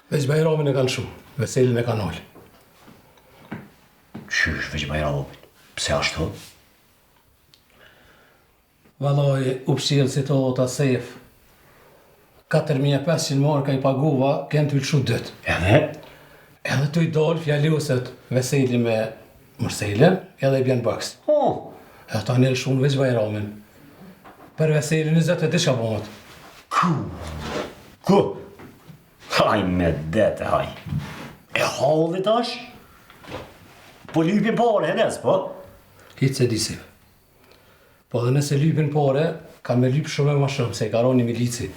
Veç Bajramin e kanë shumë, Veselin e kanë ollë. Qysh, veç Bajramin, pse ashtu? Valoj, u pëshirë situata Sef. 4.500 marka i paguva, kënë të lëshu dëtë. Edhe? Edhe të i dollë fjalluset Veseli me Mërselin, edhe i bjenë bëks. Edhe ta një lëshu në veç Bajramin. Për Veseli 20 e disha bomët. Ku? Haj me dete, haj. E halli tash? Po lypin pare, hedez, po? Hitë se disim. Po dhe nëse lypin pare, ka me lyp shumë e ma shumë, se i karon një milici.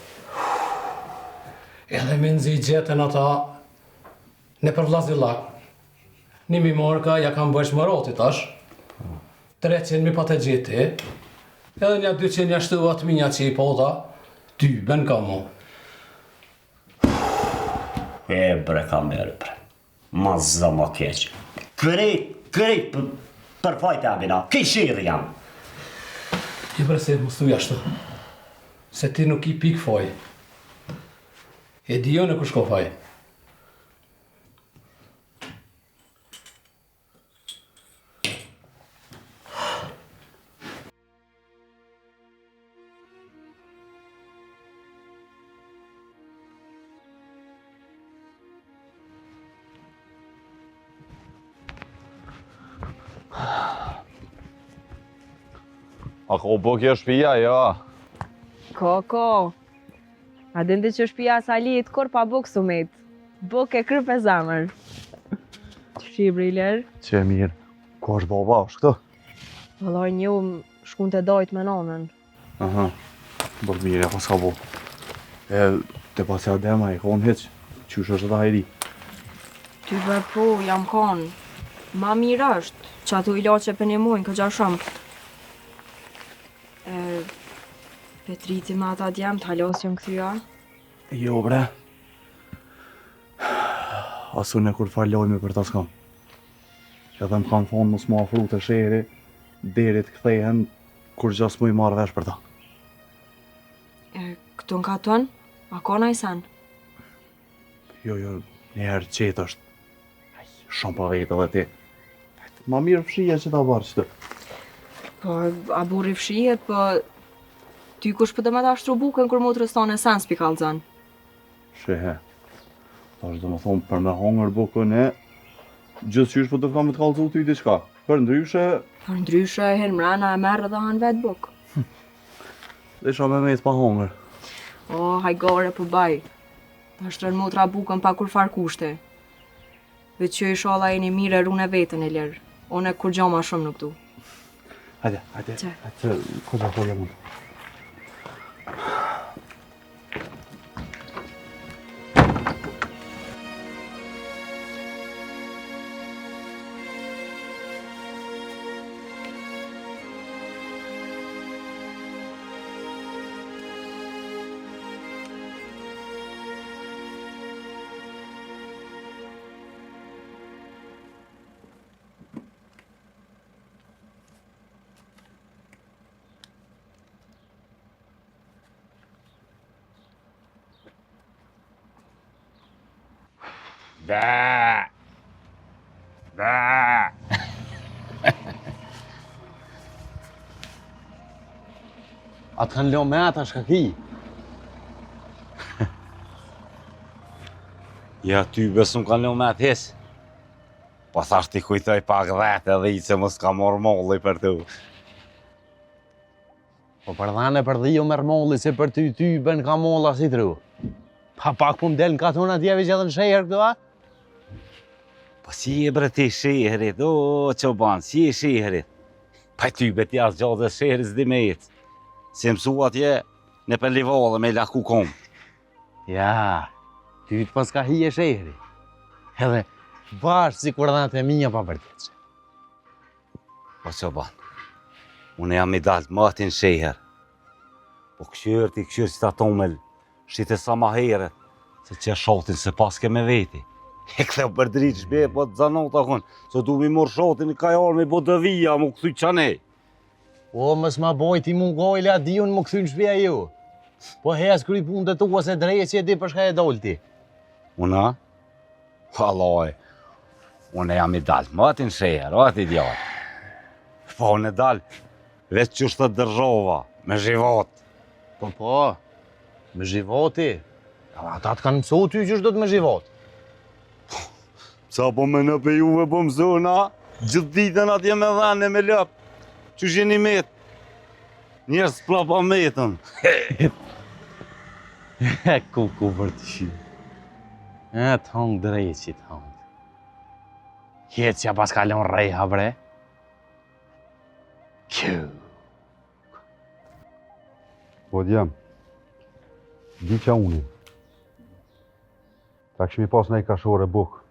Edhe me nëzi gjetën ata në për Vllazillak. 1.000 marka ja kam bësh më roti tash. 300.000 pa të gjeti. Edhe një 200 ja shtu atë minja që i pota. Ty, ben ka mu. E bre kamerë, bre. Ma zë ma keq. Krejt për fajt e abina. Këj shirë jam. I bre se më thuja shtu. Se ti nuk i pik faj. E di jo në kush ko faj. A ko po kjo shtëpia, ja. Ko. A dinte që shtëpia Salit kur pa buk sumit. Buk e kryp e zamër. Që briler? Që mirë. Ko është baba, është këto? Vëllaj një shkun të dojt me nonën. Aha. Bërë mirë, pas ka bo. E, të pas ja dema e konë heq. Qysh është dhe hajri? Ty bë po, jam konë. Ma mirë është, që ato ilaçe për një mujnë, këgja shumë. Petriti me ata djemë, të halos jënë këthyja? Jo, bre. Asun e kur falojme për ta s'kam. Edhe më kanë thonë mos mu afru të sheri, derit kthehen, kur gjas mu i marrë vesh për ta. Këtu në katon, a kona i sen? Jo, njëherë qetë është. Shumë pa vetë edhe ti. Ma mirë fshije që ta barë qëtë. Po, a burri fshijet, po... Ty kush për të me ta shtru bukën kur mu të rëston e sen s'pi kalëzën? Shehe. Ta është dhe më thonë për me hongër bukën e... Gjithë qysh për të kam të kalëzu ty diçka. Për ndryshe... Për ndryshe, herë mrena e merë dhe hanë vetë bukë. Dhe isha me mejtë pa hongër. O, hajgore për baj. Ta shtërën mu të ra bukën pa kur farë kushte. Dhe që i sholla e një mire rune vetën e lërë. One kur gjo ma shumë nuk du. Hajde, këtë folje mund. Ba! Atë kanë lo me ata shkaki. Ja, ty besëm kanë lo me atë hes. Po thash t'i kujtoj pak dhete edhe i që mos ka morë molli për tu. Po për dhane për dhjo merë molli se për ty bën ka molla si tru. Pa pak po m'del në katon atjeve që edhe në shejher këtu, a? Po si e bre ti shihrit, o qoban, si e shihrit? Pa ty beti as gjatë dhe shihrit s'di me jetë. Si mësu atje në për livallë me laku kom. Ja, ty të pas ka hi e shehri. Edhe bashkë si kur dhante minja pa vërteqe. Po qoban, unë jam i dalë matin sheher. Po këshyrë që ta tomel, shite sa ma heret, se që shotin se pas ke me veti. E këtheu për dritë shbe, po të zanot akon, se du mi mor shotin i kajar me bo dëvija, mu këthy qanej. O, mës ma boj ti mu gojle a diun mu këthy në shbeja ju. Po hes kry punë të tua se drejë që e di për shka e dollë ti. Una? Haloj, unë jam i dalë matin sheher, o ati djarë. Po unë e dalë, veç qështë të dërzhova, me zhivot. Po, me zhivoti. Ata të kanë mësu ty qështë do të me zhivot. Sa po me në pe juve po mësuna, gjithë ditën atje me dhane me lëp. Që sheni met? Njerës s'pla pa metën. Ku për të shi. Të hongë drejqi të hongë. Jetë që pas kalon rejha bre. Kju. Po djem, di qa unin. Ta këshmi pas në i kashore bukë.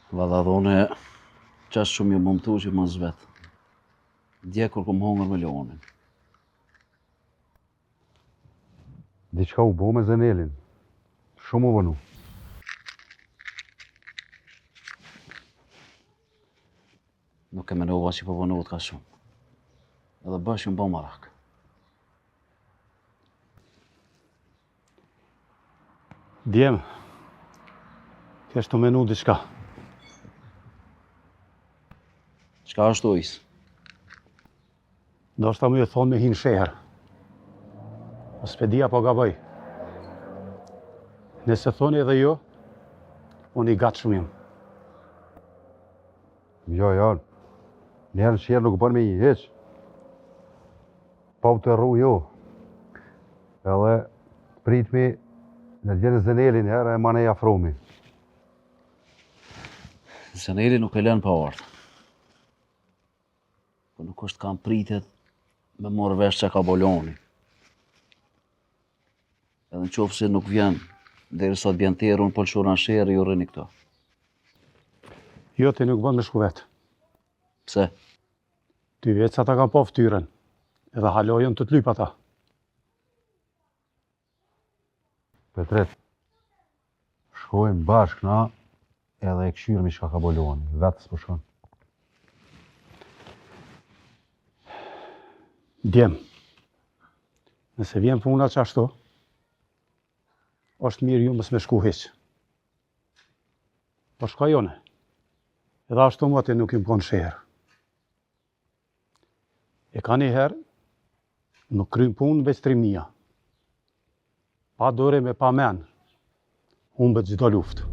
Valla dhone, qash shumë ju më mëtu që më zvetë. Dje kur kom hongër me Leonin. Diqka u bo me Zenelin. Shumë u vënu. Nuk e menova që po vënohet ka shumë. Edhe bësh ju më bo marak. Djem, kesh të menu diqka. Qka është ujës? Do është ta mu e thonë me hinë sheher. Mos pedia po gaboj. Nëse thoni edhe jo, unë i gatë shumë jam. Jo, Njerë që nuk bën me i heq. Pa u të rru jo. Edhe pritmi në gjenë Zenelin herë e manej afromi. Zeneli nuk e lën pa ardhë. Po nuk është kam pritet me morë vesh që ka boloni. Edhe në qofë se nuk vjen, deri sot vjen terë, unë pëlqura në sherë, ju rëni këto. Jo, ti nuk bën me shku vetë. Pse? Ty vetë sa ta kam pa ftyren, edhe halojën të t'lyp ata. Petret, shkojmë bashkë na, edhe e këshyrëmi shka ka boloni, vetë s'pëshon. Djem, nëse vjen puna që ashtu, është mirë ju mës me shku hiq. Po shka jone, edhe ashtu më të nuk im konë shërë. E ka një herë, nuk krymë punë veç 3 mija. Pa dore me pa men, humbet çdo luftë.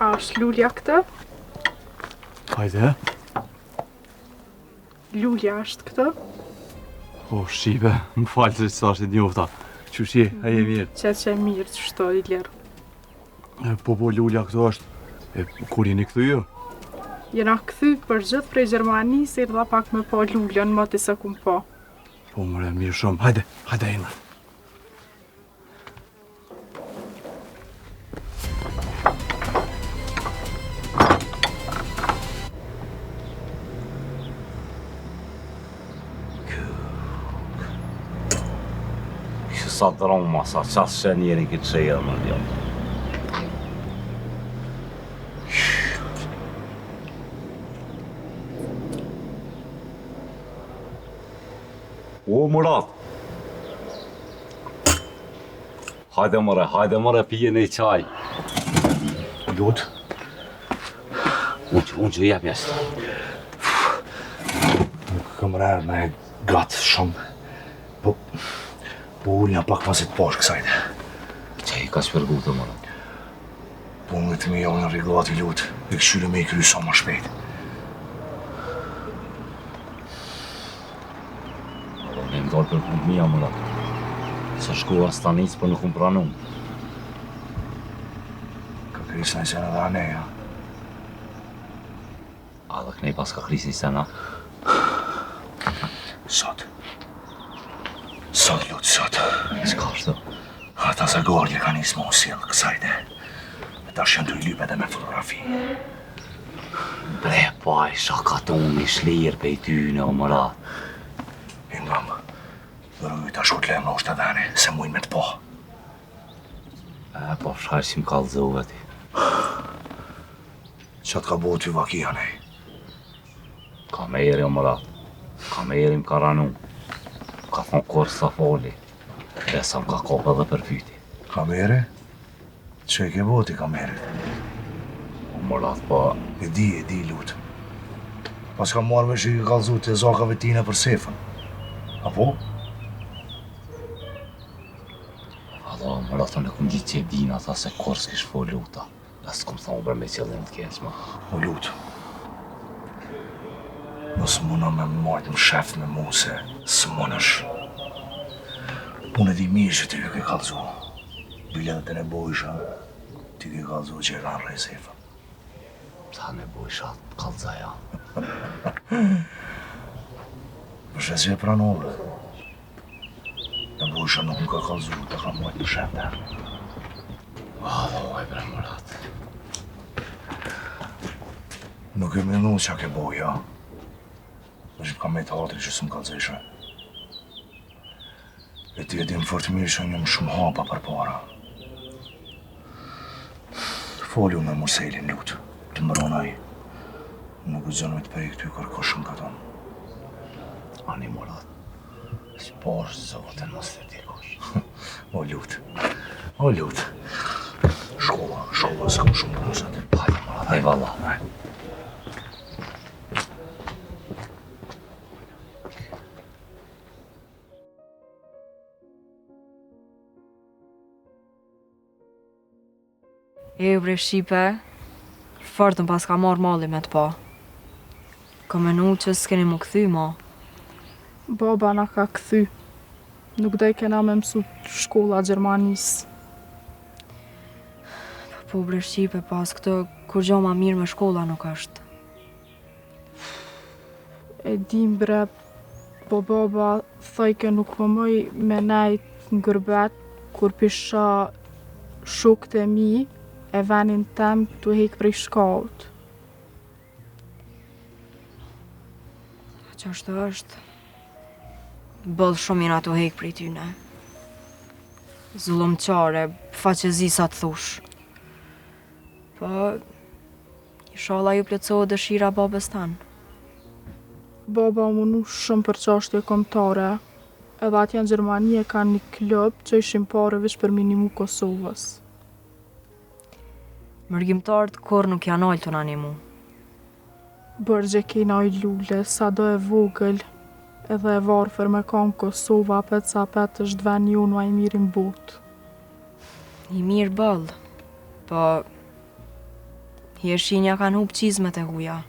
A është lulja këtë? Hajde. Lulja është këtë? O, shqipe, më falë se sa është i njofta. Qyshi, a je mirë? Që mirë që shto i lërë. Po, lulja këto është. E, kur jeni këtu jo? Jena këthy për gjithë prej Gjermanisë, erdha pak me po lullën, më të se kum po. Po, mëre, mirë shumë. Hajde, e në. Sa droma, sa qasë që njerin këtë qejë më ndjallë. O, Murat! Hajde mëre, pijeni i qaj. Lut? Unë që jep jashtë. Nuk kam rarë me gatë shumë. Po ullja pak pasit poshë kësajte. Që i ka shpërgu të mëra? Punët të me jo në rigati lutë, e këshyre me i kry sa më shpejt. Me ndalë për punë mija mëra. Sa shku as tanis për nuk më pranum. Ka krisë në sena dhe aneja. A dhe kënej pas ka krisë një sena? Sot, lutë, sot. Qka është? Ata sa gardje ka njësë më usilë kësajte. E ta shëndu i lype dhe me fotografi. Bre, paj, shakaton i shlirë pe i tyne, o mërat. Indram, rrëj ta shkut lem në ushtadane, se mujnë me të po. Po, shkaj si më kallëzove ti. Qatë ka bo ty vakia, nej? Ka me eri, o mërat. Ka me eri më ka ranu. Ka thonë kërë sa foli, dhe sa më ka kopë edhe për pyti. Kamere? Që e ke boti kamere? O mërat, po... E di, lutë. Pas ka marrë që i kalzu të zakave tine për sefën. Apo? Ado, mërat, në këmë gjithë që e din ata se kërë s'kish fo luta. Dhe s'kom thonë bërë me qëllim të keqma. O lutë. Nësë muna me martë më shef me mu se së munësh. Unë e di mirë që ty ju ke kalzu. Bile dhe të ne bojsha, ty ke kalzu që e kanë rejsefën. Ta ne bojsha kalza janë. Përshë si e pranove. Ne bojsha nuk më ka kalzu, të ka martë më shef dhe. Alloj, bre, Murat. Nuk e menu që ke boja. Është ka me të atri që së më kalzeshe. E ti e din fort mirë që njëm shumë hapa për para. Folju me Muselin, lutë. Të mbronaj. Nuk u zënë me të prej këty kërkoshën ka tonë. Ani, Murat. S'posh zotin mos të dikosh. O lutë. O lutë. Shkolla s'kam shumë brusat. Hajde, Murat. Hajde, valla. E bre Shqipe, fortën pas ka marrë malli me të pa. Ka menu që s'keni mu këthy, ma. Baba na ka kthy. Nuk do i kena me mësu shkolla Gjermanisë. Po bre Shqipe, pas këtë, kur gjo ma mirë me shkolla nuk është. E dim bre, po baba thoj ke nuk më mëj me nejt në gërbet, kur pisha shokët e mi, e venin tem të hek prej shkaut. Që është? Bëllë shumë jena të hek prej tyne. Zullumqare, faqezi sa të thush. Po, inshallah ju plotësohet dëshira babës tanë. Baba munu shumë për çështje kombëtare, edhe atje në Gjermani e kanë një klub që ishin pare veç për minimu Kosovës. Mërgjimtarët kur nuk janë alë të në animu. Bërgje kena i lule, sa do e vogël, edhe e varfër me kanë Kosova, apet sa apet është ven ju në i mirë në botë. I mirë bëllë, po jeshinja kanë hup qizmet e huja.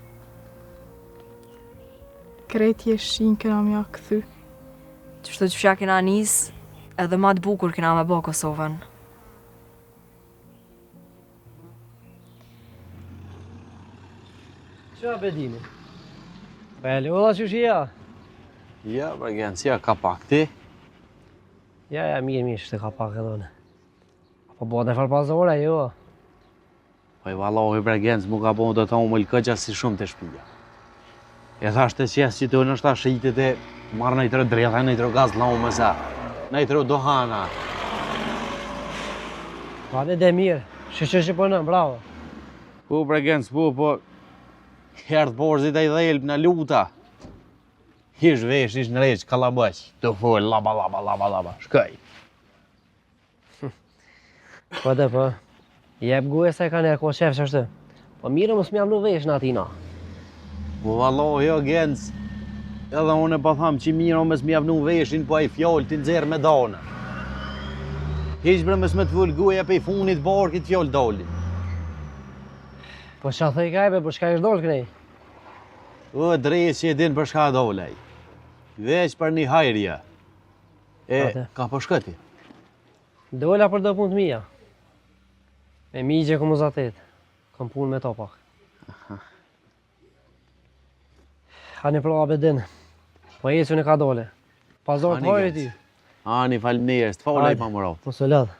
Krejt jeshin kena mja këthy. Qështu që fja kena nis, edhe ma të bukur kena me bo Kosovën. Qa bedini? Beli, ola që shia? Ja, bregen, si ja ka pak ti? Ja, mirë, shte ka pak edhe une. Po bo në farpazore, jo? Po i vallohi bregen, s'mu ka bo do të umë lëkëgja si shumë të shpija. E thasht të qesë që të nështë ta shitit e marrë në i tërë drejta, në i tërë gaz të laumë mësa, në i tërë dohana. Pa në dhe mirë, që përnëm, bravo. Po bregen, po... Hertë borzit e i dhelp në luta. Ish vesh, ish në req, kalabëq. Të full, laba, shkaj. Po dhe po, jep guje se ka njerë ko qef që është. Po mire më s'mjam në vesh në atina. Po vallohi o genc, edhe unë e pa tham që mire më s'mjam në veshin, po a i fjoll t'i nxerë me dana. Hiq bre më s'me t'vull guje pe i funit barkit fjoll doli. Po qa thëj kajbe, për shka ish dollë kënej? O, drejt që e din për shka dollej. Veç për një hajrja. E, ka për shkëti? Dolla për do punë të mija. Me migje ku muzatet. Kam punë me to pak. Hani pra abedin. Po e që në ka dole. Pazor të hajri ti. Ani falënderës, të falaj pa më rafë. Po së ledhë.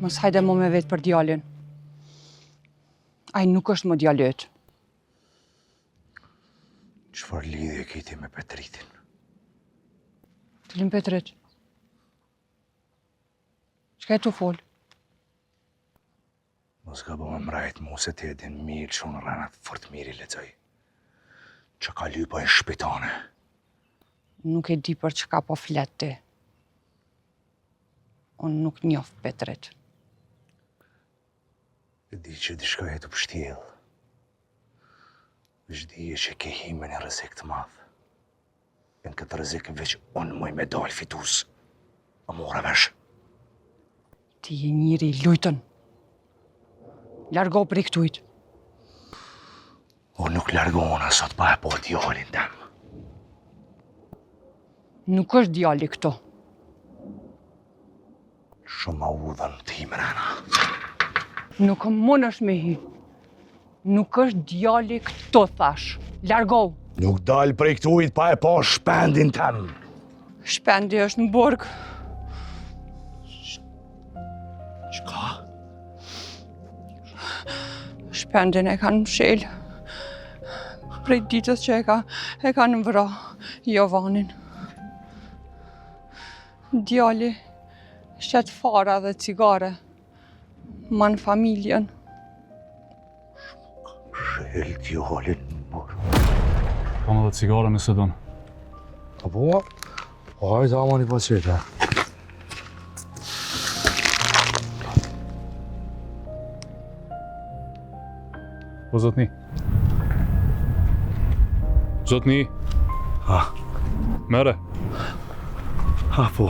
Mos hajde mu me vetë për djallin. Ai nuk është më djallët. Çfarë lidhje ke ti me Petritin? Cilin Petrit? Çka e tu fol? Mos ka bo më mrejt mu se ti edhin mirë që unë rrenat fort mirë I lexoj. Që ka lypa e shpitane. Nuk e di për çka po flet ti. Unë nuk njoh Petrit. E di që diçka e të pështjell. Veç di që ke hime një rrezik të madh. E në këtë rrezik veç unë muj me dal fitus. A mora vesh. Ti je njëri I lujtën. Largo prej këtujt. Unë nuk largohona sot pa e po djalin tem. Nuk është djali këto. Shumë ma udhën ti mrena. Nuk mundesh me hy. Nuk është djali këto, thash. Largo. Nuk dal prej këtujt pa e po shpendin tem. Shpendi është në burg. Çka? Shpendin e kanë mshel. Prej ditës që e kanë vra Jovanin. Djali shet fara dhe cigare. Man familjen. Shel djalin mor. Kam edhe cigare nëse don. Po, hajde amani pa qeta. Po zotni. Zotni. Ha. Mere. Ha po.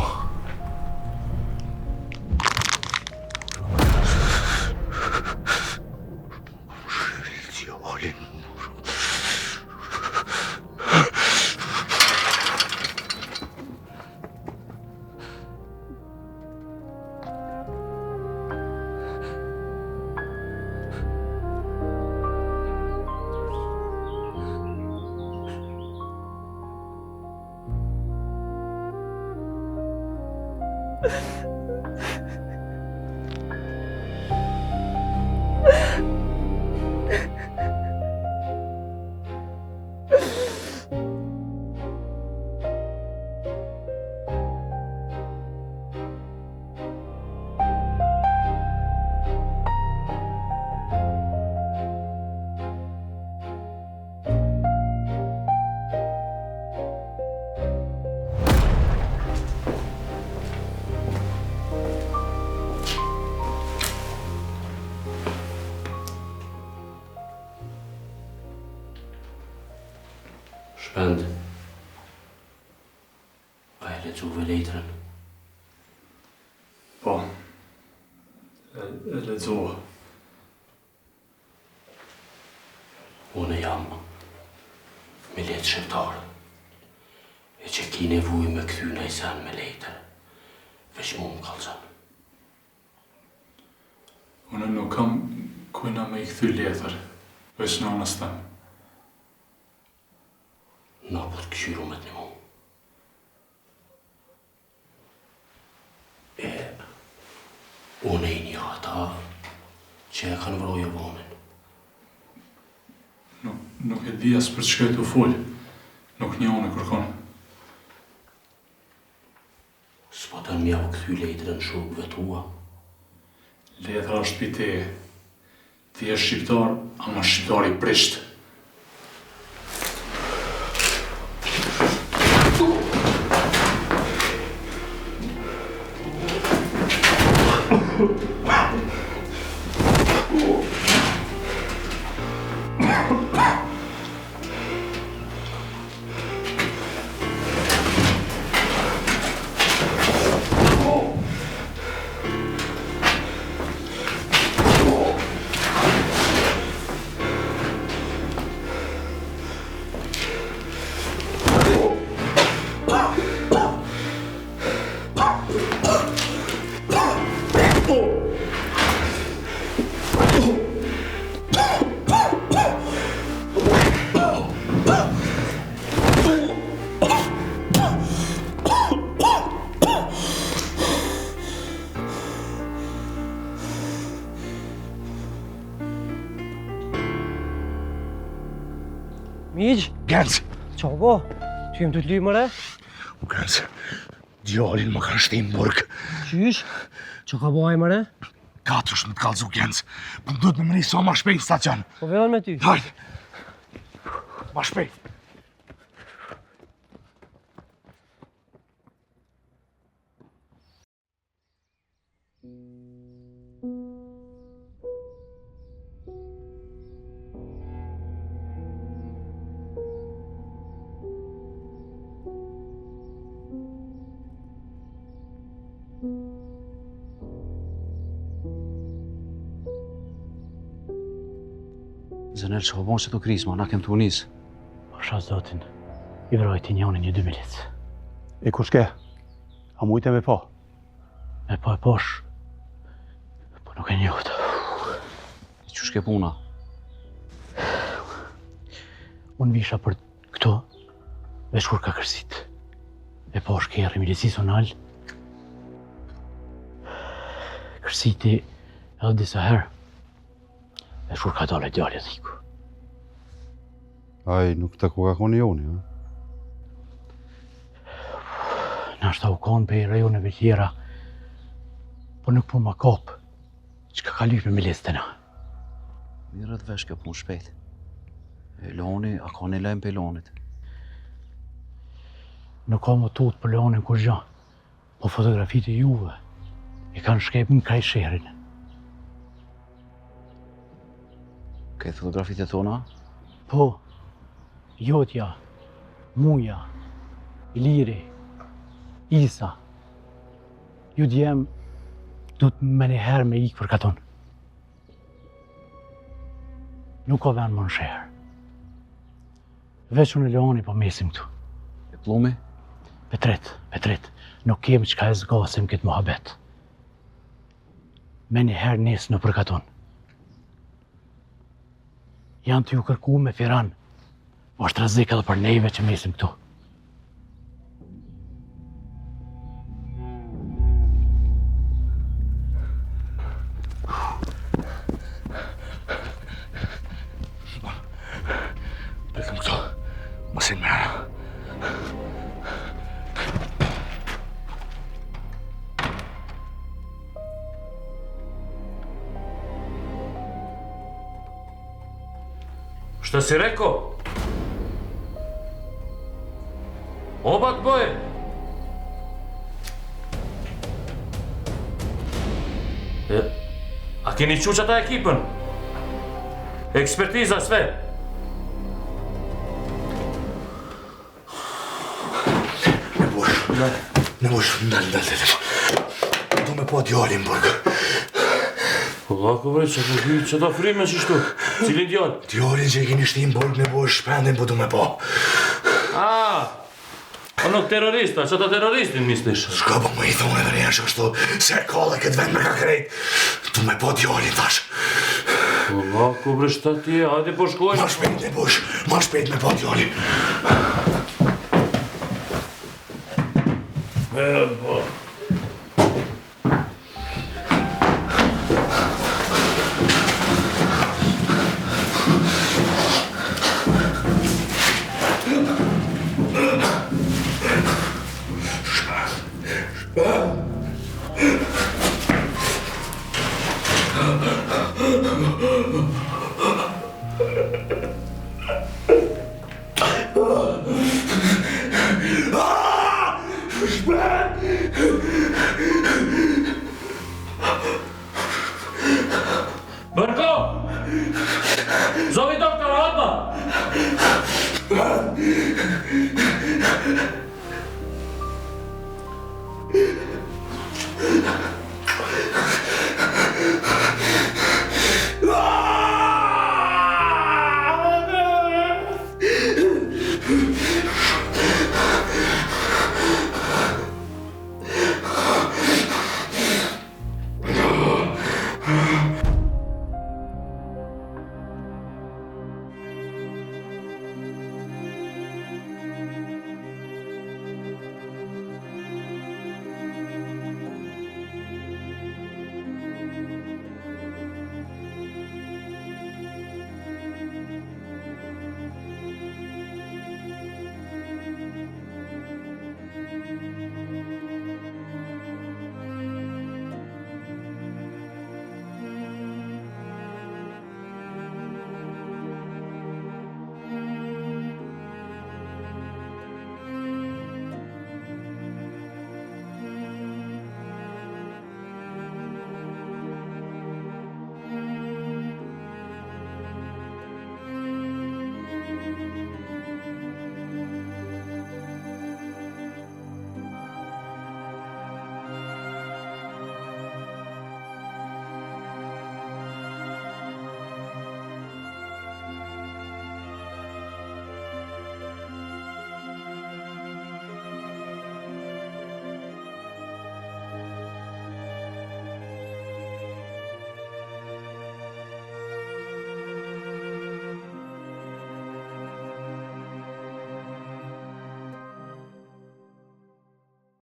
Shpend. A e lexuve letrën? Po. E lexova. Unë jam me letë shqiptarë. E që ki nevuj me këthy në i sen me letër. Veç mu më kalëzën. Unë nuk kam kujna me I kthy letër. Veç në anës tem. Na po të këshyru me të një mu. Unë e një ata që e kanë vrojë Jovanin. Nuk e di as për çka të fol. Nuk një unë e kërkon. S'po të mja u këthy letrën shokëve tua. Letra është pi teje. Ti je shqiptar, ama shqiptar I prisht. Miq? Genc! Qa po? Ty jem të të lymë, re? U Genc, djalin më kanë shtim burg. Qysh? Qa ka boj, më re? katër është më të kallëzu Genc. Po më duhet me mëni sa ma shpejt në stacion. Po vjen me ty. Hajde. Ma shpejt. Zënel, që po që të krizma, na kem të unis. Pasha zotin, i vrojti njoni një 2 milic. E ku shke? A mujte me po? Me po e posh. Po nuk e njoft. Që shke puna? Unë visha për këto, veç kur ka kërsit. E posh kërë milici sonal. Kërsiti edhe disa herë. Veç kur ka dole djali dhiku. Aj, nuk të ku ka koni joni, ha? Nashta u konë për i rajoneve tjera, po nuk po ma kopë, që ka lysh me milic të na. Mirët vesh kjo pun shpejt. E Loni, a ka një lejmë për Lonit? Nuk ka më tutë për Lonin kur gjo, po fotografit e juve, i kanë shkep në kraj sherin. Këtë fotografit e tona? Po, Jotja, Muja, Iliri, Isa. Ju djem du të me një herë me ikë për katon. Nuk ka venë më në shërë. Veç unë e Leoni po mesim këtu. E Plumi? Petret, nuk kemë që ka e zgasim këtë muhabet. Me një herë nesë në për katon. Janë të ju kërku me firan, është rëzik edhe për neve që mesim këtu. Prekëm këto, masin me hana. Šta si rekao? Oba dvoje? A keni čuć ata ekipën? Ekspertiza sve? Ne bosh, ndalë. Do me po djallin, burgë. Po lako bre, që ta frime që shtu? Cilin djall? Djallin që i keni shtim burgë, ne bosh shpendin, po do me po. O nuk terrorista, që ta terroristin mislish? Shka po më i thone dhe njerë që kështu, se ka dhe këtë vend me ka krejt. Do me po djallin, thash. Po lako bre, shta tje, hajde po shkojnë. Ma shpejt ne bosh, ma shpejt me po djallin. Po. Shpejt!